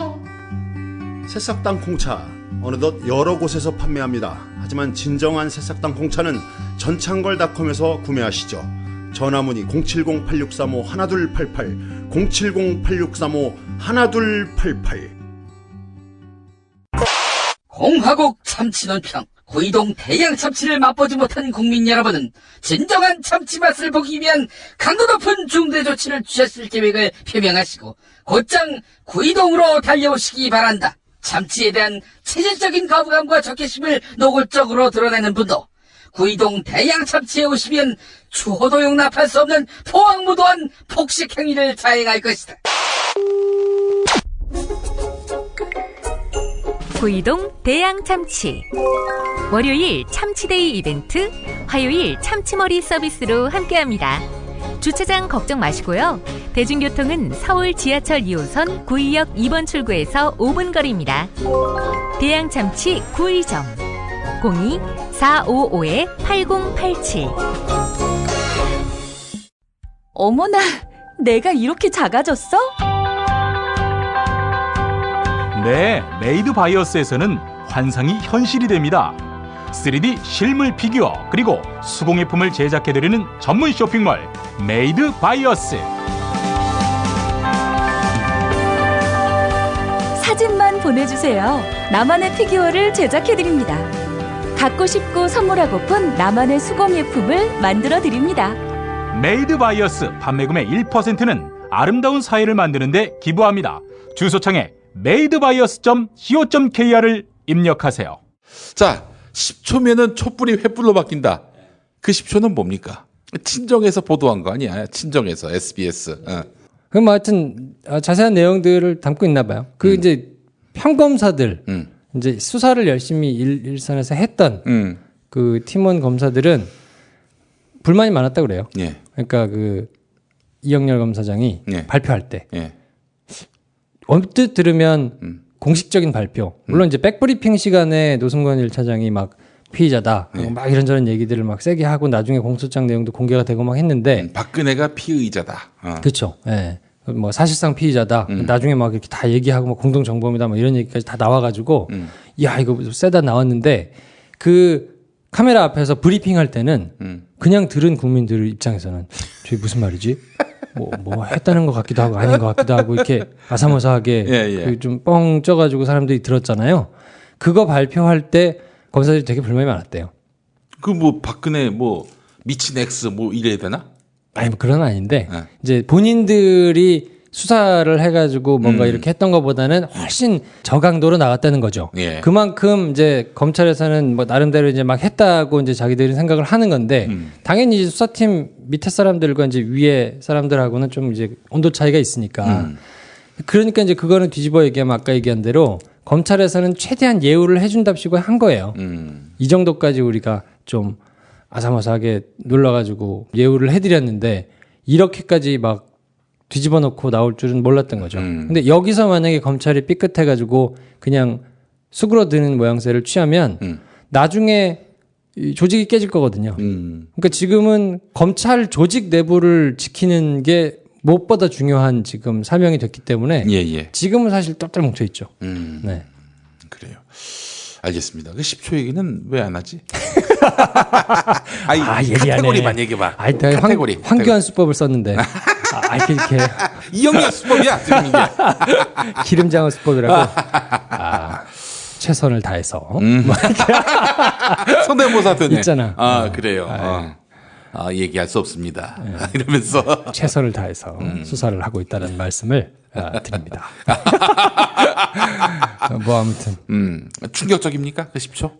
새싹 땅콩차 어느덧 여러 곳에서 판매합니다. 하지만 진정한 새싹 땅콩차는 전창걸닷컴에서 구매하시죠. 전화문의 070-8635-1288 070-8635-1288.
공화국 참치논평 구이동 대양 참치를 맛보지 못한 국민 여러분은 진정한 참치 맛을 보기 위한 강도 높은 중대 조치를 취했을 계획을 표명하시고 곧장 구이동으로 달려오시기 바란다. 참치에 대한 체질적인 거부감과 적개심을 노골적으로 드러내는 분도 구이동 대양 참치에 오시면 추호도 용납할 수 없는 포악무도한 폭식 행위를 자행할 것이다.
구이동 대양 참치. 월요일 참치데이 이벤트, 화요일 참치머리 서비스로 함께합니다. 주차장 걱정 마시고요. 대중교통은 서울 지하철 2호선 구의역 2번 출구에서 5분 거리입니다. 대양 참치 구의점 02-455-8087.
어머나, 내가 이렇게 작아졌어?
네, 메이드 바이어스에서는 환상이 현실이 됩니다. 3D 실물 피규어 그리고 수공예품을 제작해드리는 전문 쇼핑몰 메이드 바이어스.
사진만 보내주세요. 나만의 피규어를 제작해드립니다. 갖고 싶고 선물하고픈 나만의 수공예품을 만들어드립니다.
메이드 바이어스 판매금의 1%는 아름다운 사회를 만드는 데 기부합니다. 주소창에 madebias.co.kr을 입력하세요.
자, 10초면은 촛불이 횃불로 바뀐다. 그 10초는 뭡니까? 친정에서 보도한 거 아니야? 친정에서 SBS.
그럼 하여튼 자세한 내용들을 담고 있나 봐요. 그 이제 평검사들 이제 수사를 열심히 일선에서 했던 그 팀원 검사들은 불만이 많았다고 그래요.
예.
그러니까 그 이영렬 검사장이
예.
발표할 때
예.
언뜻 들으면 공식적인 발표. 물론 이제 백브리핑 시간에 노승건 1차장이 막 피의자다.
예.
막 이런저런 얘기들을 막 세게 하고 나중에 공소장 내용도 공개가 되고 막 했는데
박근혜가 피의자다.
그렇죠. 예. 뭐 사실상 피의자다. 나중에 막 이렇게 다 얘기하고 뭐 공동 정범이다. 뭐 이런 얘기까지 다 나와가지고 야 이거 세다 나왔는데 그 카메라 앞에서 브리핑 할 때는 그냥 들은 국민들 입장에서는 저게 무슨 말이지? 뭐 했다는 것 같기도 하고 아닌 것 같기도 하고 이렇게 아사모사하게 그 좀 뻥 쪄가지고 사람들이 들었잖아요. 그거 발표할 때 검사들이 되게 불만이 많았대요.
그 뭐 박근혜 뭐 미친 X 뭐 이래야 되나?
아니 뭐 그런 건 아닌데 이제 본인들이 수사를 해가지고 뭔가 이렇게 했던 것보다는 훨씬 저강도로 나갔다는 거죠.
예.
그만큼 이제 검찰에서는 뭐 나름대로 이제 막 했다고 이제 자기들이 생각을 하는 건데 당연히 이제 수사팀 밑에 사람들과 이제 위에 사람들하고는 좀 이제 온도 차이가 있으니까 그러니까 이제 그거는 뒤집어 얘기하면 아까 얘기한 대로 검찰에서는 최대한 예우를 해준답시고 한 거예요. 이 정도까지 우리가 좀 아사마사하게 눌러가지고 예우를 해드렸는데 이렇게까지 막 뒤집어 놓고 나올 줄은 몰랐던 거죠. 근데 여기서 만약에 검찰이 삐끗해가지고 그냥 수그러드는 모양새를 취하면 나중에 이 조직이 깨질 거거든요. 그러니까 지금은 검찰 조직 내부를 지키는 게 무엇보다 중요한 지금 사명이 됐기 때문에 지금은 사실 똘똘 뭉쳐 있죠. 네.
그래요. 알겠습니다. 그 10초 얘기는 왜 안 하지?
예리하네.
카테고리만 얘기해봐.
카테고리. 황교안 수법을 썼는데. 이렇게.
이영애 수법이야, 지금 이게.
기름장어 수법이라고. 최선을 다해서.
성대모사 되네.
있잖아.
그래요. 얘기할 수 없습니다. 이러면서.
최선을 다해서 수사를 하고 있다는 말씀을 드립니다. 뭐 아무튼
충격적입니까? 그 10초?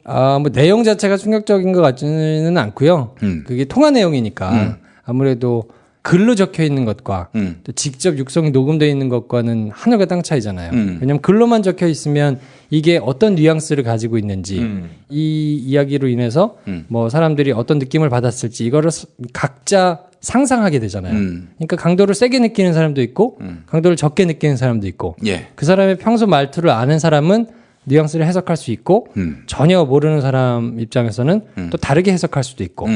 뭐 내용 자체가 충격적인 것 같지는 않고요. 그게 통화 내용이니까 아무래도 글로 적혀 있는 것과 또 직접 육성이 녹음되어 있는 것과는 하늘과 땅 차이잖아요. 왜냐하면 글로만 적혀 있으면 이게 어떤 뉘앙스를 가지고 있는지 이 이야기로 인해서 뭐 사람들이 어떤 느낌을 받았을지 이거를 각자 상상하게 되잖아요. 그러니까 강도를 세게 느끼는 사람도 있고 강도를 적게 느끼는 사람도 있고 그 사람의 평소 말투를 아는 사람은 뉘앙스를 해석할 수 있고 전혀 모르는 사람 입장에서는 또 다르게 해석할 수도 있고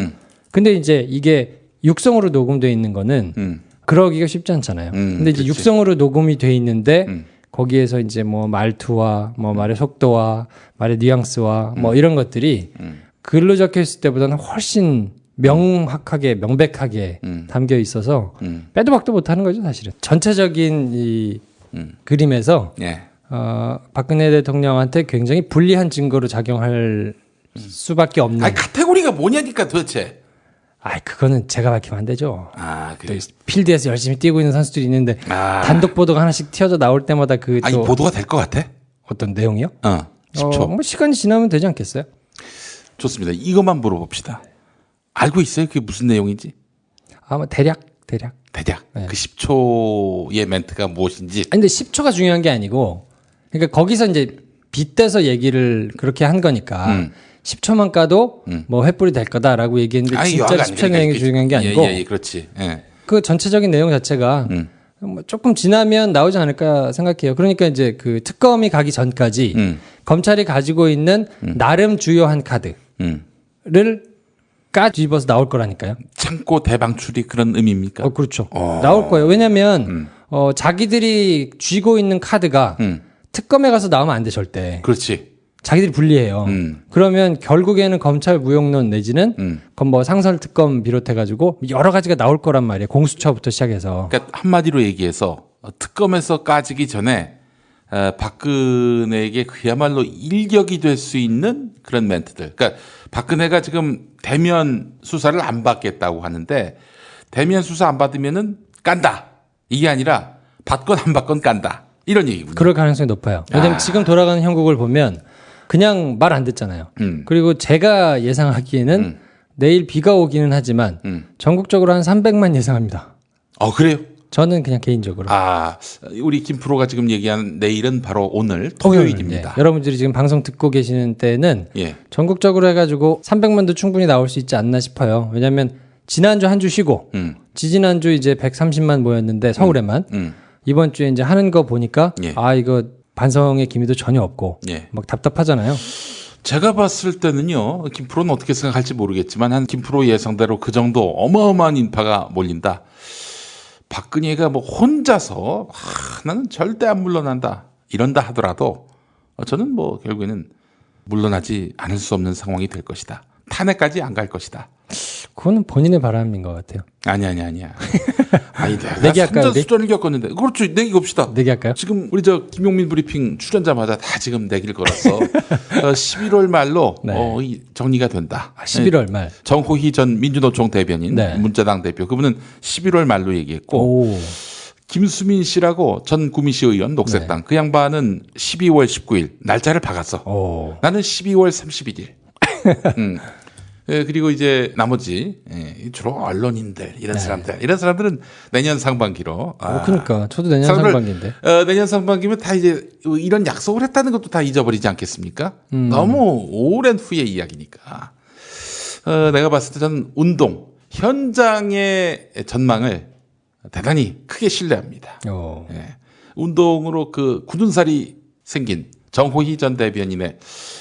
근데 이제 이게 육성으로 녹음되어 있는 거는 그러기가 쉽지 않잖아요. 근데 이제 육성으로 녹음이 돼 있는데 거기에서 이제 뭐 말투와 뭐 말의 속도와 말의 뉘앙스와 뭐 이런 것들이 글로 적혀 있을 때보다는 훨씬 명확하게 명백하게 담겨 있어서 빼도 박도 못하는 거죠 사실은. 전체적인 이 그림에서 박근혜 대통령한테 굉장히 불리한 증거로 작용할 수밖에 없는.
카테고리가 뭐냐니까 도대체.
그거는 제가 밝히면 안 되죠.
그래.
필드에서 열심히 뛰고 있는 선수들이 있는데 단독 보도가 하나씩 튀어져 나올 때마다 그 또
보도가 될 것 같아?
어떤 내용이요?
10초.
뭐 시간이 지나면 되지 않겠어요?
좋습니다. 이것만 물어봅시다. 알고 있어요? 그게 무슨 내용인지?
뭐 대략.
네. 그 10초의 멘트가 무엇인지.
근데 10초가 중요한 게 아니고, 그러니까 거기서 이제 빗대서 얘기를 그렇게 한 거니까 10초만 까도 뭐 횃불이 될 거다라고 얘기했는데 진짜 10초 내용이 중요한 게 아니고.
그렇지.
그 전체적인 내용 자체가 뭐 조금 지나면 나오지 않을까 생각해요. 그러니까 이제 그 특검이 가기 전까지 검찰이 가지고 있는 나름 주요한 카드를 까집어서 나올 거라니까요.
창고 대방출이 그런 의미입니까?
그렇죠. 나올 거예요. 왜냐하면 자기들이 쥐고 있는 카드가 특검에 가서 나오면 안 돼 절대.
그렇지.
자기들이 불리해요. 그러면 결국에는 검찰 무용론 내지는 뭐 상설 특검 비롯해가지고 여러 가지가 나올 거란 말이에요. 공수처부터 시작해서.
그러니까 한마디로 얘기해서 특검에서 까지기 전에 박근혜에게 그야말로 일격이 될 수 있는 그런 멘트들. 그러니까 박근혜가 지금 대면 수사를 안 받겠다고 하는데 대면 수사 안 받으면은 깐다. 이게 아니라 받건 안 받건 깐다. 이런 얘기군요.
그럴 가능성이 높아요. 왜냐면 지금 돌아가는 형국을 보면 그냥 말 안 듣잖아요. 그리고 제가 예상하기에는 내일 비가 오기는 하지만 전국적으로 한 300만 예상합니다.
그래요?
저는 그냥 개인적으로.
우리 김 프로가 지금 얘기한 내일은 바로 오늘 토요일입니다.
여러분들이 지금 방송 듣고 계시는 때는 전국적으로 해가지고 300만도 충분히 나올 수 있지 않나 싶어요. 왜냐하면 지난주 한 주 쉬고 지지난주 이제 130만 모였는데 서울에만 이번 주에 이제 하는 거 보니까 이거 반성의 기미도 전혀 없고 막 답답하잖아요.
제가 봤을 때는요. 김 프로는 어떻게 생각할지 모르겠지만 한 김 프로 예상대로 그 정도 어마어마한 인파가 몰린다. 박근혜가 뭐 혼자서 나는 절대 안 물러난다 이런다 하더라도 저는 뭐 결국에는 물러나지 않을 수 없는 상황이 될 것이다. 탄핵까지 안 갈 것이다.
그거는 본인의 바람인 것 같아요.
아니야. 아니, 내가 선전수전을 겪었는데. 그렇죠. 내기 겁시다.
내기할까요?
지금 우리 저 김용민 브리핑 출연자마다 다 지금 내기를 걸었어. 11월 말로 이 정리가 된다.
11월 말.
정호희 전 민주노총 대변인, 문자당 대표. 그분은 11월 말로 얘기했고. 김수민 씨라고 전 구미시 의원 녹색당. 그 양반은 12월 19일 날짜를 박았어. 나는 12월 31일. 그리고 이제 나머지 주로 언론인들 이런 사람들은 내년 상반기로.
그러니까 저도 내년 상반기인데.
내년 상반기면 다 이제 이런 약속을 했다는 것도 다 잊어버리지 않겠습니까? 너무 오랜 후의 이야기니까. 내가 봤을 때 저는 운동 현장의 전망을 대단히 크게 신뢰합니다. 운동으로 그 굳은 살이 생긴 정호희 전 대변인의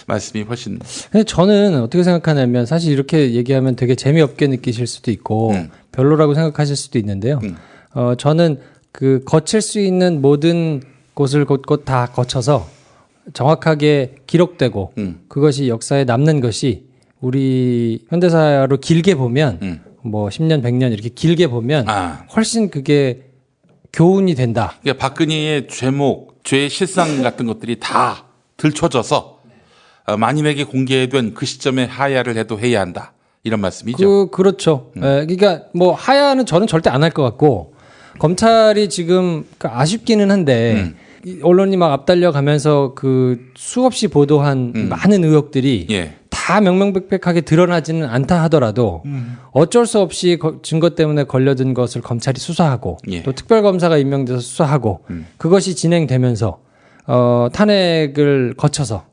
말씀이 훨씬.
근데 저는 어떻게 생각하냐면 사실 이렇게 얘기하면 되게 재미없게 느끼실 수도 있고 별로라고 생각하실 수도 있는데요. 저는 그 거칠 수 있는 모든 곳을 곳곳 다 거쳐서 정확하게 기록되고 그것이 역사에 남는 것이 우리 현대사로 길게 보면 뭐 10년, 100년 이렇게 길게 보면 훨씬 그게 교훈이 된다.
그러니까 박근혜의 죄의 실상 같은 것들이 다 들춰져서 만인에게 공개된 그 시점에 하야를 해도 해야 한다. 이런 말씀이죠.
그렇죠. 그러니까 뭐 하야는 저는 절대 안 할 것 같고 검찰이 지금 아쉽기는 한데 언론이 막 앞달려 가면서 그 수없이 보도한 많은 의혹들이 다 명명백백하게 드러나지는 않다 하더라도 어쩔 수 없이 증거 때문에 걸려든 것을 검찰이 수사하고 또 특별검사가 임명돼서 수사하고 그것이 진행되면서 탄핵을 거쳐서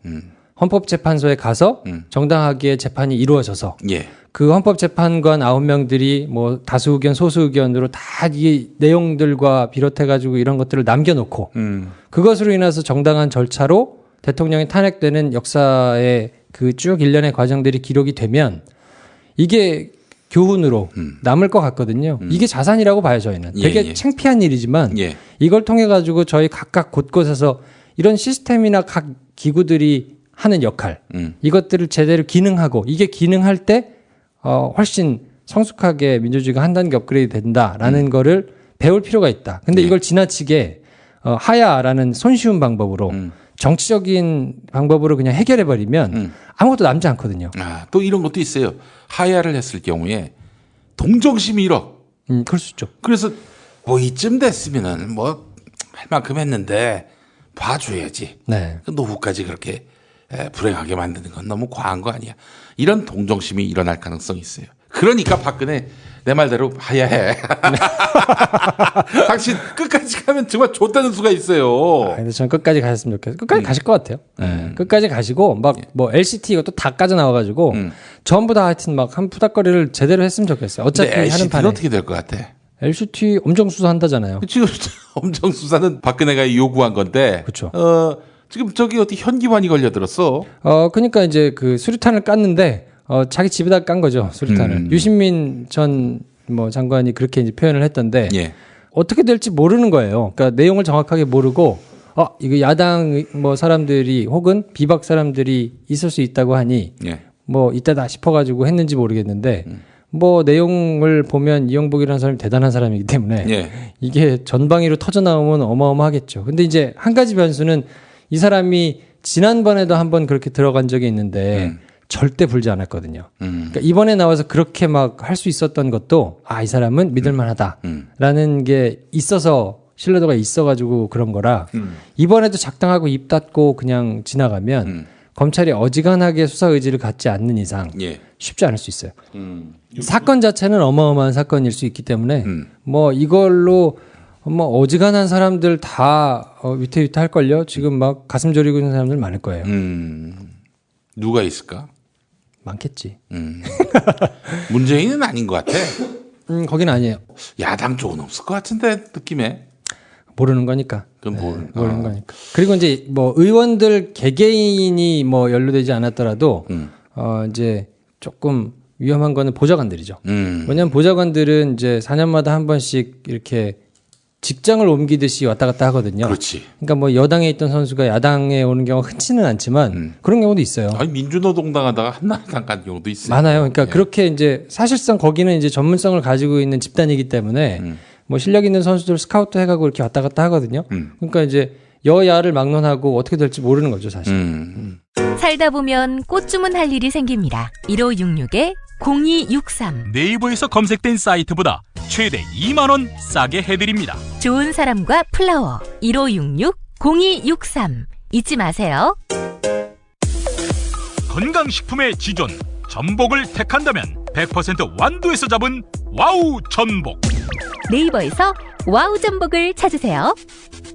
헌법재판소에 가서 정당하게 재판이 이루어져서 그 헌법재판관 9명들이 뭐 다수 의견, 소수 의견으로 다 이 내용들과 비롯해가지고 이런 것들을 남겨놓고 그것으로 인해서 정당한 절차로 대통령이 탄핵되는 역사의 그 쭉 일련의 과정들이 기록이 되면 이게 교훈으로 남을 것 같거든요. 이게 자산이라고 봐요, 저희는. 되게 창피한 일이지만 이걸 통해 가지고 저희 각각 곳곳에서 이런 시스템이나 각 기구들이 하는 역할 이것들을 제대로 기능하고 이게 기능할 때 훨씬 성숙하게 민주주의가 한 단계 업그레이드 된다라는 거를 배울 필요가 있다. 근데 이걸 지나치게 하야라는 손쉬운 방법으로 정치적인 방법으로 그냥 해결해버리면 아무것도 남지 않거든요.
또 이런 것도 있어요. 하야를 했을 경우에 동정심이 일어.
그럴 수 있죠.
그래서 뭐 이쯤 됐으면은 뭐 할 만큼 했는데 봐줘야지. 그 노후까지 그렇게 불행하게 만드는 건 너무 과한 거 아니야. 이런 동정심이 일어날 가능성이 있어요. 그러니까 박근혜 내 말대로 하야해. 당신 끝까지 가면 정말 좋다는 수가 있어요.
근데 저는 끝까지 가셨으면 좋겠어요. 끝까지 가실 것 같아요. 끝까지 가시고 막 뭐 LCT 이것도 다 까져 나와가지고 전부 다 하여튼 막 한 푸닥거리를 제대로 했으면 좋겠어요. 어차피 하는 판에.
어떻게 될 것 같아?
LCT 엄정 수사한다잖아요.
지금 엄정 수사는 박근혜가 요구한 건데.
그렇죠.
지금 저기 어디 현기환이 걸려들었어.
그러니까 이제 그 수류탄을 깠는데 자기 집에다 깐 거죠, 수류탄을. 유신민 전 뭐 장관이 그렇게 이제 표현을 했던데 어떻게 될지 모르는 거예요. 그러니까 내용을 정확하게 모르고 이거 야당 뭐 사람들이 혹은 비박 사람들이 있을 수 있다고 하니 뭐 이따다 싶어가지고 했는지 모르겠는데 뭐 내용을 보면 이영복이라는 사람이 대단한 사람이기 때문에 이게 전방위로 터져 나오면 어마어마하겠죠. 근데 이제 한 가지 변수는 이 사람이 지난번에도 한번 그렇게 들어간 적이 있는데 절대 불지 않았거든요. 그러니까 이번에 나와서 그렇게 막 할 수 있었던 것도 이 사람은 믿을만하다라는 게 있어서 신뢰도가 있어가지고 그런 거라 이번에도 작당하고 입 닫고 그냥 지나가면 검찰이 어지간하게 수사 의지를 갖지 않는 이상 쉽지 않을 수 있어요. 사건 자체는 어마어마한 사건일 수 있기 때문에 뭐 이걸로 뭐 어지간한 사람들 다 위태위태 할걸요. 지금 막 가슴 저리고 있는 사람들 많을 거예요.
누가 있을까?
많겠지.
문재인은 아닌 것 같아.
거긴 아니에요.
야당 쪽은 없을 것 같은데 느낌에.
모르는 거니까.
모르는
거니까. 그리고 이제 뭐 의원들 개개인이 뭐 연루되지 않았더라도 이제 조금 위험한 거는 보좌관들이죠. 왜냐하면 보좌관들은 이제 4년마다 한 번씩 이렇게 직장을 옮기듯이 왔다 갔다 하거든요.
그렇지.
그러니까 뭐 여당에 있던 선수가 야당에 오는 경우가 흔치는 않지만 그런 경우도 있어요.
아니 민주노동당 하다가 한나라당 간 경우도 있어요.
많아요. 그러니까
예.
그렇게 이제 사실상 거기는 이제 전문성을 가지고 있는 집단이기 때문에 뭐 실력 있는 선수들 스카우트 해가고 이렇게 왔다 갔다 하거든요. 그러니까 이제 여야를 막론하고 어떻게 될지 모르는 거죠, 사실.
살다 보면 꽃 주문할 일이 생깁니다. 1566-0263
네이버에서 검색된 사이트보다 최대 2만 원 싸게 해드립니다.
좋은 사람과 플라워 1566-0263 잊지 마세요.
건강식품의 지존 전복을 택한다면 100% 완도에서 잡은 와우 전복.
네이버에서 와우 전복을 찾으세요.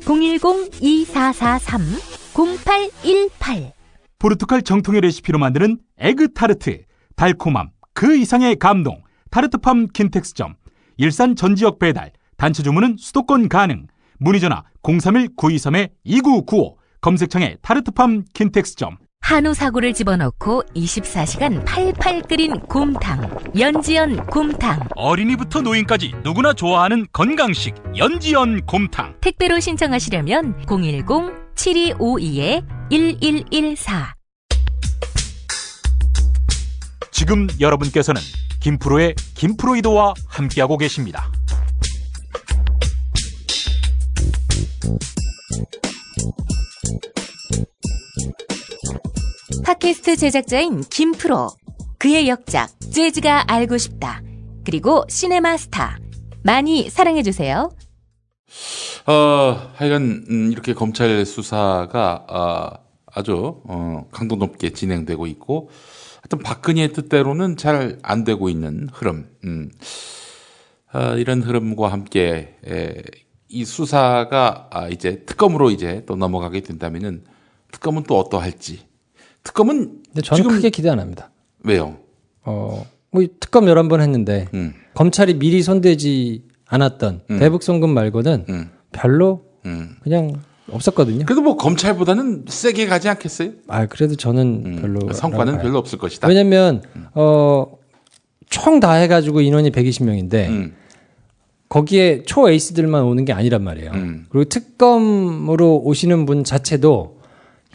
010-2443-0818
포르투갈 정통의 레시피로 만드는 에그타르트, 달콤함 그 이상의 감동. 타르트팜 킨텍스점. 일산 전 지역 배달, 단체 주문은 수도권 가능. 문의 전화 031-923-2995. 검색창에 타르트팜 킨텍스점.
한우 사고를 집어넣고 24시간 팔팔 끓인 곰탕, 연지연 곰탕.
어린이부터 노인까지 누구나 좋아하는 건강식 연지연 곰탕.
택배로 신청하시려면 010-7252-1114.
지금 여러분께서는 김프로의 김프로이드와 함께하고 계십니다.
팟캐스트 제작자인 김프로, 그의 역작 재즈가 알고 싶다, 그리고 시네마 스타 많이 사랑해주세요.
하여간 이렇게 검찰 수사가 아주 강도 높게 진행되고 있고, 하여튼 박근혜의 뜻대로는 잘 안 되고 있는 흐름. 이런 흐름과 함께 이 수사가 이제 특검으로 이제 또 넘어가게 된다면은 특검은 또 어떠할지. 특검은
근데 저는
지금
크게 기대 안 합니다.
왜요?
뭐 특검 11번 했는데 검찰이 미리 손대지 않았던 대북 송금 말고는 별로 그냥 없었거든요.
그래도 뭐 검찰보다는 세게 가지 않겠어요?
그래도 저는 별로
성과는 별로 없을 것이다.
왜냐면 총 다 해가지고 인원이 120명인데 거기에 초 에이스들만 오는 게 아니란 말이에요. 그리고 특검으로 오시는 분 자체도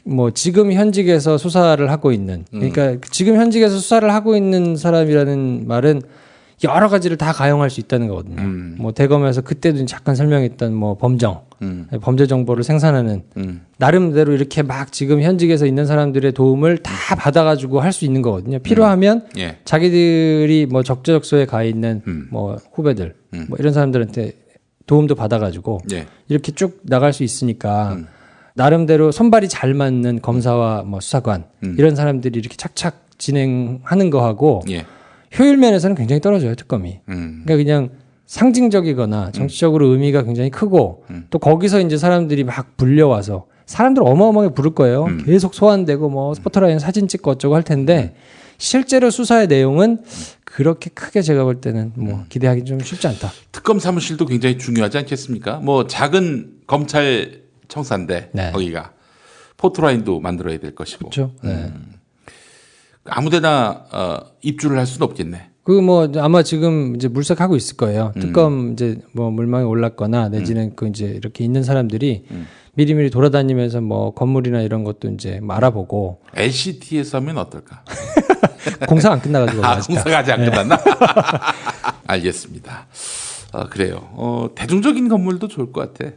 뭐 지금 현직에서 수사를 하고 있는, 그러니까 지금 현직에서 수사를 하고 있는 사람이라는 말은 여러 가지를 다 가용할 수 있다는 거거든요. 뭐 대검에서 그때도 잠깐 설명했던 뭐 범죄 정보를 생산하는 나름대로 이렇게 막 지금 현직에서 있는 사람들의 도움을 다 받아가지고 할 수 있는 거거든요. 필요하면 자기들이 뭐 적재적소에 가 있는 뭐 후배들 뭐 이런 사람들한테 도움도 받아가지고 이렇게 쭉 나갈 수 있으니까 나름대로 손발이 잘 맞는 검사와 뭐 수사관 이런 사람들이 이렇게 착착 진행하는 거하고 효율 면에서는 굉장히 떨어져요, 특검이. 그러니까 그냥 상징적이거나 정치적으로 의미가 굉장히 크고 또 거기서 이제 사람들이 막 불려와서 사람들 어마어마하게 부를 거예요. 계속 소환되고 뭐 스포트라인 사진 찍고 어쩌고 할 텐데 실제로 수사의 내용은 그렇게 크게 제가 볼 때는 뭐 기대하기 좀 쉽지 않다.
특검 사무실도 굉장히 중요하지 않겠습니까? 뭐 작은 검찰 청사인데 거기가 포토라인도 만들어야 될 것이고.
그렇죠.
아무데나 입주를 할 수는 없겠네.
그 뭐 아마 지금 이제 물색하고 있을 거예요. 특검 이제 뭐 물망에 올랐거나 내지는 그 이제 이렇게 있는 사람들이 미리미리 돌아다니면서 뭐 건물이나 이런 것도 이제 뭐 알아보고.
LCT에서 하면 어떨까?
공사 안 끝나가지고.
공사가 아직 안 끝났나? 알겠습니다. 그래요. 대중적인 건물도 좋을 것 같아.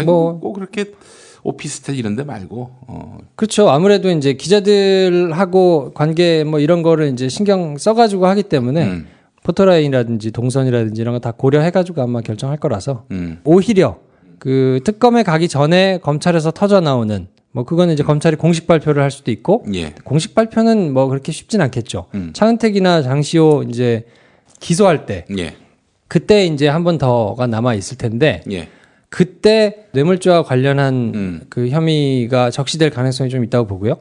뭐 꼭 그렇게 오피스텔 이런 데 말고.
그렇죠. 아무래도 이제 기자들하고 관계 뭐 이런 거를 이제 신경 써가지고 하기 때문에 포토라인이라든지 동선이라든지 이런 거 다 고려해가지고 아마 결정할 거라서 오히려 그 특검에 가기 전에 검찰에서 터져 나오는 뭐 그거는 이제 검찰이 공식 발표를 할 수도 있고 공식 발표는 뭐 그렇게 쉽진 않겠죠. 차은택이나 장시호 이제 기소할 때 그때 이제 한 번 더가 남아 있을 텐데 그때 뇌물죄와 관련한 그 혐의가 적시될 가능성이 좀 있다고 보고요.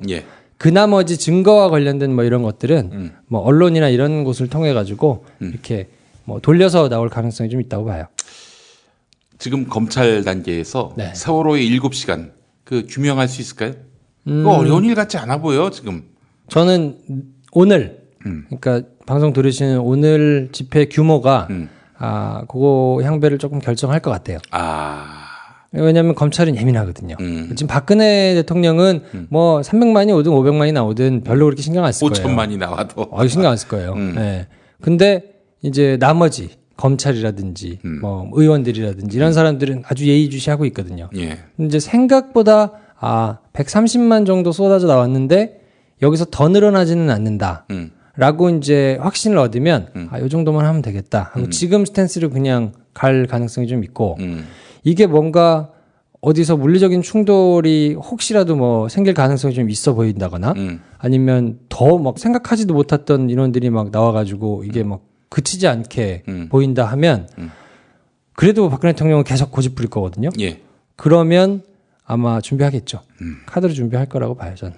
그 나머지 증거와 관련된 뭐 이런 것들은 뭐 언론이나 이런 곳을 통해 가지고 이렇게 뭐 돌려서 나올 가능성이 좀 있다고 봐요.
지금 검찰 단계에서 세월호의 7시간 그 규명할 수 있을까요? 그거 어려운 일 같지 않아 보여 지금.
저는 오늘 그러니까 방송 들으시는 오늘 집회 규모가 그거 향배를 조금 결정할 것 같아요. 왜냐하면 검찰은 예민하거든요. 지금 박근혜 대통령은 뭐 300만이 오든 500만이 나오든 별로 그렇게 신경 안 쓸 거예요.
5천만이 나와도
신경 안 쓸 거예요. 네. 근데 이제 나머지 검찰이라든지 뭐 의원들이라든지 이런 사람들은 아주 예의주시하고 있거든요.
예.
이제 생각보다 130만 정도 쏟아져 나왔는데 여기서 더 늘어나지는 않는다. 라고 이제 확신을 얻으면 요 정도만 하면 되겠다 하고 지금 스탠스를 그냥 갈 가능성이 좀 있고 이게 뭔가 어디서 물리적인 충돌이 혹시라도 뭐 생길 가능성이 좀 있어 보인다거나 아니면 더 막 생각하지도 못했던 인원들이 막 나와가지고 이게 막 그치지 않게 보인다 하면 그래도 박근혜 대통령은 계속 고집 부릴 거거든요.
예.
그러면 아마 준비하겠죠. 카드를 준비할 거라고 봐요, 저는.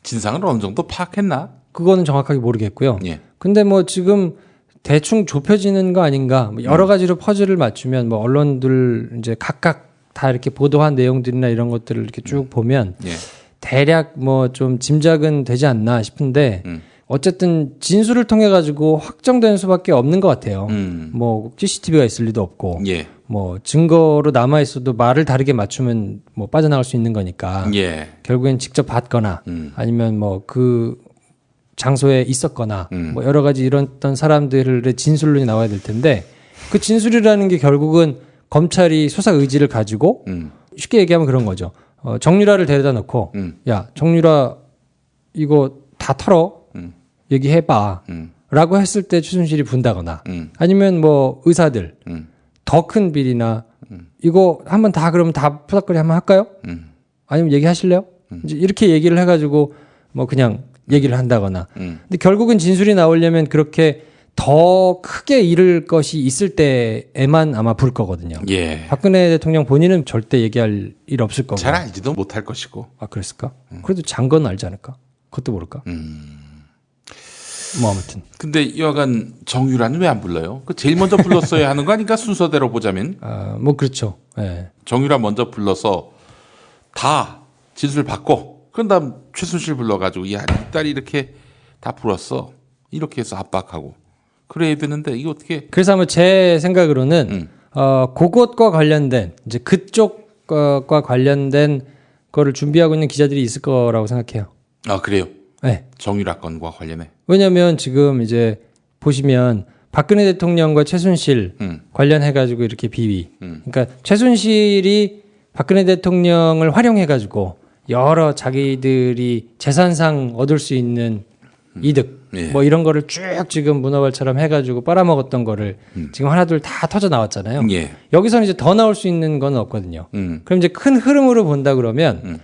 진상을 어느 정도 파악했나?
그거는 정확하게 모르겠고요.
예.
근데 뭐 지금 대충 좁혀지는 거 아닌가? 뭐 여러 가지로 퍼즐을 맞추면 뭐 언론들 이제 각각 다 이렇게 보도한 내용들이나 이런 것들을 이렇게 쭉 보면
예.
대략 뭐 좀 짐작은 되지 않나 싶은데 어쨌든 진술을 통해 가지고 확정되는 수밖에 없는 것 같아요. 뭐 CCTV가 있을 리도 없고,
예.
뭐 증거로 남아 있어도 말을 다르게 맞추면 뭐 빠져나갈 수 있는 거니까.
예.
결국엔 직접 봤거나 아니면 뭐 그 장소에 있었거나 뭐 여러 가지 이런 사람들의 진술론이 나와야 될 텐데 그 진술이라는 게 결국은 검찰이 수사 의지를 가지고 쉽게 얘기하면 그런 거죠. 정유라를 데려다 놓고 야 정유라 이거 다 털어 얘기해봐 라고 했을 때 최순실이 분다거나 아니면 뭐 의사들 더 큰 비리나 이거 한번 다 그러면 다 푸닥거리 한번 할까요? 아니면 얘기하실래요? 이제 이렇게 얘기를 해가지고 뭐 그냥 얘기를 한다거나 근데 결국은 진술이 나오려면 그렇게 더 크게 잃을 것이 있을 때에만 아마 부를 거거든요.
예.
박근혜 대통령 본인은 절대 얘기할 일 없을 거고.
잘 알지도 못할 것이고.
그랬을까? 그래도 장건 알지 않을까? 그것도 모를까? 뭐 아무튼.
근데 여하간 정유라는 왜 안 불러요? 그 제일 먼저 불렀어야 하는 거 아닌가? 순서대로 보자면.
뭐 그렇죠. 예.
정유라 먼저 불러서 다 진술 받고 그런 다음 최순실 불러가지고 야, 이 딸이 이렇게 다 불었어. 이렇게 해서 압박하고. 그래야 되는데 이거 어떻게?
그래서 아마 제 생각으로는 그것과 관련된 이제 그쪽과 관련된 거를 준비하고 있는 기자들이 있을 거라고 생각해요.
그래요?
네.
정유라 건과 관련해.
왜냐하면 지금 이제 보시면 박근혜 대통령과 최순실 관련해가지고 이렇게 비위. 그러니까 최순실이 박근혜 대통령을 활용해가지고 여러 자기들이 재산상 얻을 수 있는 이득 뭐 이런 거를 쭉 지금 문어발처럼 해가지고 빨아먹었던 거를 지금 하나둘 다 터져 나왔잖아요.
예.
여기서는 이제 더 나올 수 있는 건 없거든요. 그럼 이제 큰 흐름으로 본다 그러면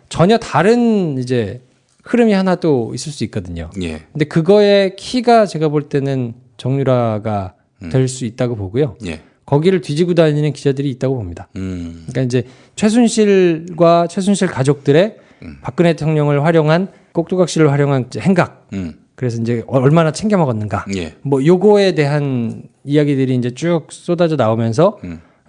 전혀 다른 이제 흐름이 하나 또 있을 수 있거든요.
예.
근데 그거의 키가 제가 볼 때는 정유라가 될 수 있다고 보고요.
예.
거기를 뒤지고 다니는 기자들이 있다고 봅니다. 그러니까 이제 최순실과 최순실 가족들의 박근혜 대통령을 활용한 꼭두각시를 활용한 행각. 그래서 이제 얼마나 챙겨 먹었는가.
예.
뭐 요거에 대한 이야기들이 이제 쭉 쏟아져 나오면서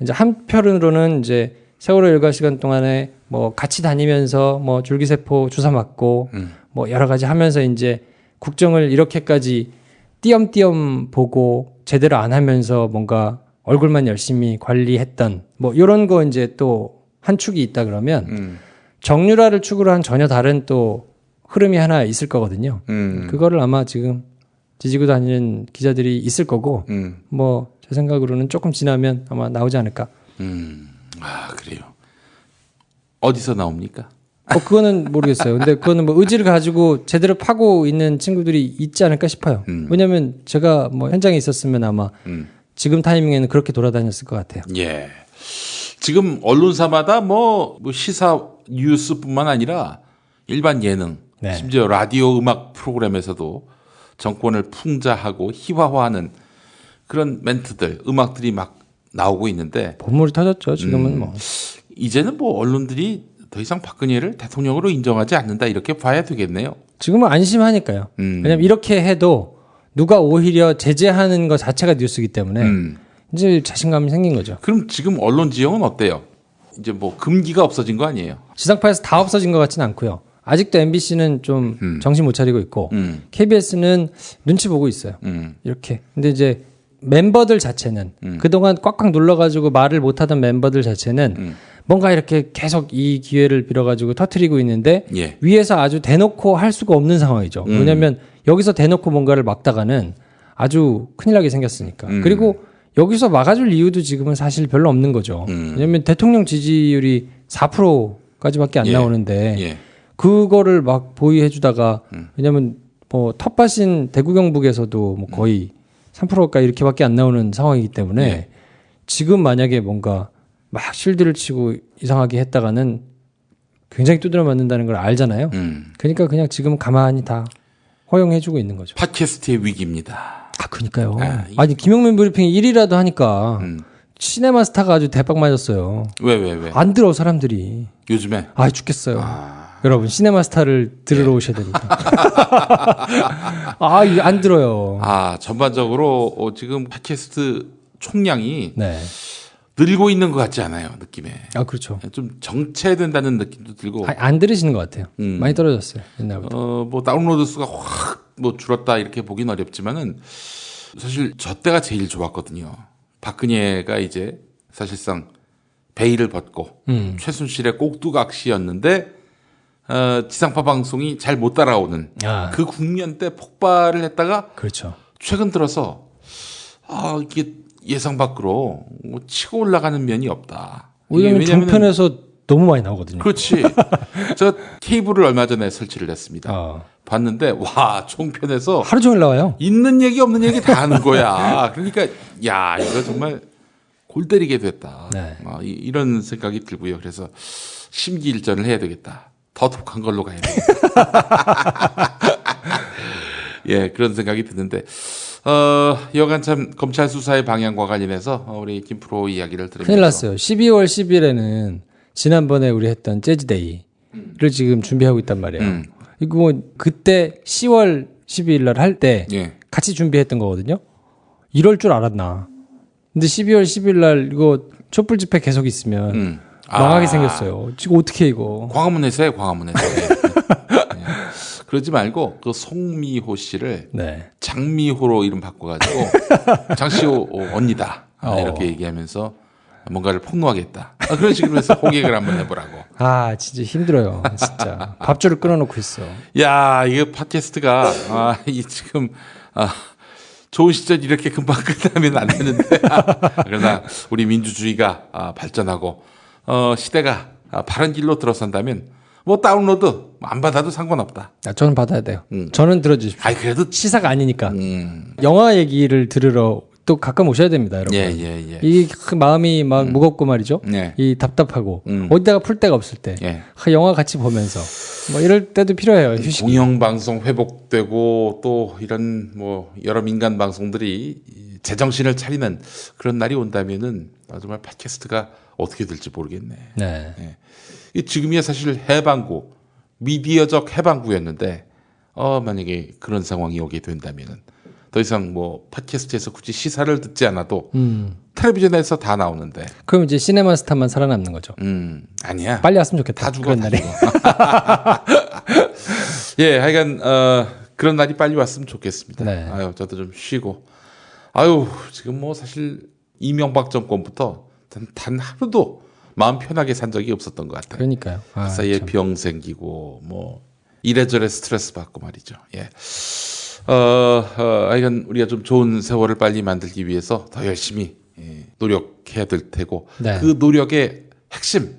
이제 한편으로는 이제 세월호 일과 시간 동안에 뭐 같이 다니면서 뭐 줄기세포 주사 맞고 뭐 여러 가지 하면서 이제 국정을 이렇게까지 띄엄띄엄 보고 제대로 안 하면서 뭔가 얼굴만 열심히 관리했던 뭐 이런 거 이제 또 한 축이 있다 그러면 정유라를 축으로 한 전혀 다른 또 흐름이 하나 있을 거거든요. 그거를 아마 지금 지지고 다니는 기자들이 있을 거고 뭐 제 생각으로는 조금 지나면 아마 나오지 않을까.
그래요. 어디서 나옵니까?
그거는 모르겠어요. 근데 그거는 뭐 의지를 가지고 제대로 파고 있는 친구들이 있지 않을까 싶어요. 왜냐하면 제가 뭐 현장에 있었으면 아마 지금 타이밍에는 그렇게 돌아다녔을 것 같아요.
예. 지금 언론사마다 뭐 시사 뉴스뿐만 아니라 일반 예능,
네.
심지어 라디오 음악 프로그램에서도 정권을 풍자하고 희화화하는 그런 멘트들, 음악들이 막 나오고 있는데
본물이 터졌죠. 지금은 뭐
이제는 뭐 언론들이 더 이상 박근혜를 대통령으로 인정하지 않는다 이렇게 봐야 되겠네요.
지금은 안심하니까요. 왜냐하면 이렇게 해도 누가 오히려 제재하는 것 자체가 뉴스이기 때문에 이제 자신감이 생긴 거죠.
그럼 지금 언론 지형은 어때요? 이제 뭐 금기가 없어진 거 아니에요?
지상파에서 다 없어진 것 같지는 않고요. 아직도 MBC는 좀 정신 못 차리고 있고 KBS는 눈치 보고 있어요. 이렇게. 근데 이제 멤버들 자체는 그동안 꽉꽉 눌러가지고 말을 못하던 멤버들 자체는 뭔가 이렇게 계속 이 기회를 빌어가지고 터트리고 있는데
예.
위에서 아주 대놓고 할 수가 없는 상황이죠. 왜냐하면 여기서 대놓고 뭔가를 막다가는 아주 큰일 나게 생겼으니까. 그리고 여기서 막아줄 이유도 지금은 사실 별로 없는 거죠. 왜냐하면 대통령 지지율이 4%까지밖에 안
예.
나오는데
예.
그거를 막 보위해주다가 왜냐하면 뭐 텃밭인 대구 경북에서도 뭐 거의 3%가 이렇게밖에 안 나오는 상황이기 때문에
예.
지금 만약에 뭔가 막 실드를 치고 이상하게 했다가는 굉장히 두드려 맞는다는 걸 알잖아요. 그러니까 그냥 지금 가만히 다 허용해주고 있는 거죠.
팟캐스트의 위기입니다.
아, 그러니까요. 아니 김용민 브리핑 1위라도 하니까 시네마스타가 아주 대박 맞았어요.
왜?
안 들어 사람들이.
요즘에?
아 죽겠어요. 여러분 시네마스타를 들으러 오셔야 되니까. 아, 이게 안 들어요.
전반적으로 지금 팟캐스트 총량이
네.
늘고 있는 것 같지 않아요, 느낌에.
아, 그렇죠.
좀 정체된다는 느낌도 들고.
안 들으시는 것 같아요. 많이 떨어졌어요, 옛날부터.
뭐 다운로드 수가 확 뭐 줄었다 이렇게 보긴 어렵지만은 사실 저 때가 제일 좋았거든요. 박근혜가 이제 사실상 베일을 벗고 최순실의 꼭두각시였는데 지상파 방송이 잘 못 따라오는 그 국면 때 폭발을 했다가
그렇죠.
최근 들어서 이게 예상 밖으로 치고 올라가는 면이 없다.
왜냐하면 종편에서 너무 많이 나오거든요.
그렇지. 저 케이블을 얼마 전에 설치를 했습니다. 봤는데 와 종편에서
하루 종일 나와요.
있는 얘기 없는 얘기 다 하는 거야. 그러니까 야 이거 정말 골 때리게 됐다.
네.
이런 생각이 들고요. 그래서 심기일전을 해야 되겠다. 더 독한 걸로 가야 되겠다. 예, 그런 생각이 드는데 여간 참 검찰 수사의 방향과 관련해서 우리 김프로 이야기를 들으면서
큰일 났어요. 12월 10일에는 지난번에 우리 했던 재즈데이를 지금 준비하고 있단 말이에요. 이거 뭐 그때 10월 12일 날 할 때 같이 준비했던 거거든요. 이럴 줄 알았나. 근데 12월 10일 날 이거 촛불 집회 계속 있으면 망하게 생겼어요. 지금 어떻게 이거.
광화문에서 해요, 광화문에서. 그러지 말고 그 송미호 씨를 장미호로 이름 바꿔가지고 장시호 언니다 이렇게 얘기하면서 뭔가를 폭로하겠다. 그런 식으로 해서 호객을 한번 해보라고.
진짜 힘들어요. 진짜 밥줄을 끊어놓고 있어.
야, 이거 팟캐스트가 이 지금 좋은 시절 이렇게 금방 끝나면 안 되는데 그러나 우리 민주주의가 발전하고 시대가 바른 길로 들어선다면 뭐 다운로드 안 받아도 상관없다.
저는 받아야 돼요. 저는 들어주십시오.
그래도
시사가 아니니까. 영화 얘기를 들으러 또 가끔 오셔야 됩니다, 여러분.
예.
이 마음이 막 무겁고 말이죠. 이 답답하고 어디다가 풀 데가 없을 때 영화 같이 보면서 뭐 이럴 때도 필요해요. 휴식.
공영방송 회복되고 또 이런 뭐 여러 민간 방송들이 제정신을 차리는 그런 날이 온다면은 정말 팟캐스트가 어떻게 될지 모르겠네.
네.
지금이야 사실 해방구, 미디어적 해방구였는데 만약에 그런 상황이 오게 된다면은 더 이상 뭐 팟캐스트에서 굳이 시사를 듣지 않아도 텔레비전에서 다 나오는데.
그럼 이제 시네마스타만 살아남는 거죠.
아니야.
빨리 왔으면 좋겠다.
다 죽어.
그런 날이.
예, 하여간 그런 날이 빨리 왔으면 좋겠습니다.
네.
저도 좀 쉬고. 지금 뭐 사실 이명박 정권부터 단 하루도 마음 편하게 산 적이 없었던 것 같아요.
그러니까요.
그 사이에 병 생기고 뭐 이래저래 스트레스 받고 말이죠. 예. 하여간 우리가 좀 좋은 세월을 빨리 만들기 위해서 더 열심히 노력해야 될 테고 그 노력의 핵심,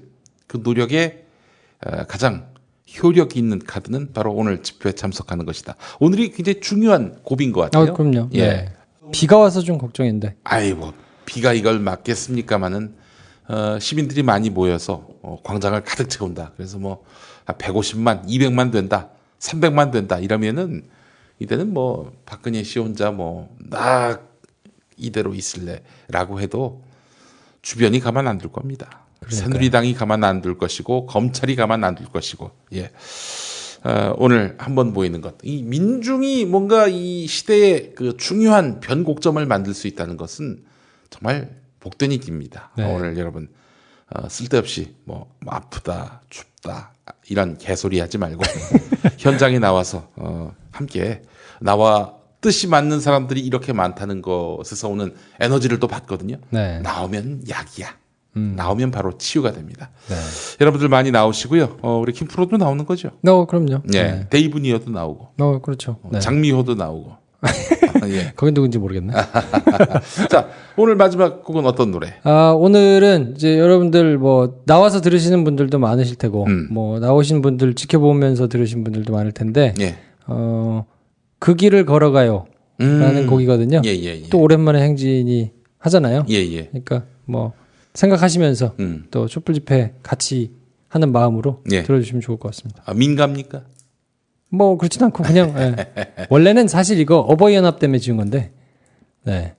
그 노력의 가장 효력이 있는 카드는 바로 오늘 집회에 참석하는 것이다. 오늘이 굉장히 중요한 고비인 것 같아요.
그럼요.
예.
네. 비가 와서 좀 걱정인데.
뭐 비가 이걸 막겠습니까마는 시민들이 많이 모여서 광장을 가득 채운다. 그래서 뭐 150만, 200만 된다, 300만 된다 이러면은 이때는 뭐 박근혜 씨 혼자 뭐 나 이대로 있을래라고 해도 주변이 가만 안 둘 겁니다.
그러니까요.
새누리당이 가만 안 둘 것이고 검찰이 가만 안 둘 것이고. 예. 오늘 한번 보이는 것. 이 민중이 뭔가 이 시대의 그 중요한 변곡점을 만들 수 있다는 것은 정말 복된 일입니다.
네.
오늘 여러분 쓸데없이 뭐 아프다, 춥다 이런 개소리 하지 말고 현장에 나와서 함께 나와 뜻이 맞는 사람들이 이렇게 많다는 것에서 오는 에너지를 또 받거든요.
네.
나오면 약이야. 나오면 바로 치유가 됩니다.
네.
여러분들 많이 나오시고요. 우리 김프로도 나오는 거죠.
그럼요.
예,
네.
데이브 니어도 나오고.
그렇죠. 네.
장미호도 나오고. 예.
거긴 누군지 모르겠네.
자, 오늘 마지막 곡은 어떤 노래?
오늘은 이제 여러분들 뭐 나와서 들으시는 분들도 많으실 테고, 뭐 나오신 분들 지켜보면서 들으신 분들도 많을 텐데,
예.
그 길을 걸어가요. 라는 곡이거든요.
예.
또 오랜만에 행진이 하잖아요.
예.
그러니까 뭐 생각하시면서 또 촛불 집회 같이 하는 마음으로 들어주시면 좋을 것 같습니다.
민갑니까?
뭐 그렇진 않고 그냥 원래는 사실 이거 어버이 연합 때문에 지은 건데. 네.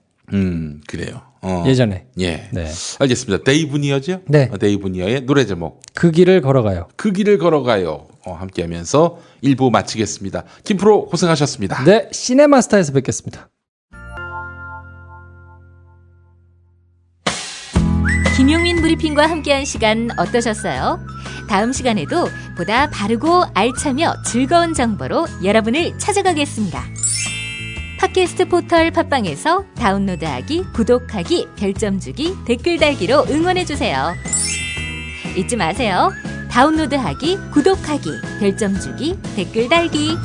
그래요.
예전에.
예.
네.
알겠습니다. 데이브 니어죠?
네.
데이브 니어의 노래 제목.
그 길을 걸어가요.
그 길을 걸어가요. 함께 하면서 1부 마치겠습니다. 김프로 고생하셨습니다.
네. 시네마스타에서 뵙겠습니다.
김용민 브리핑과 함께한 시간 어떠셨어요? 다음 시간에도 보다 바르고 알차며 즐거운 정보로 여러분을 찾아가겠습니다. 팟캐스트 포털 팟빵에서 다운로드하기, 구독하기, 별점 주기, 댓글 달기로 응원해주세요. 잊지 마세요. 다운로드하기, 구독하기, 별점 주기, 댓글 달기.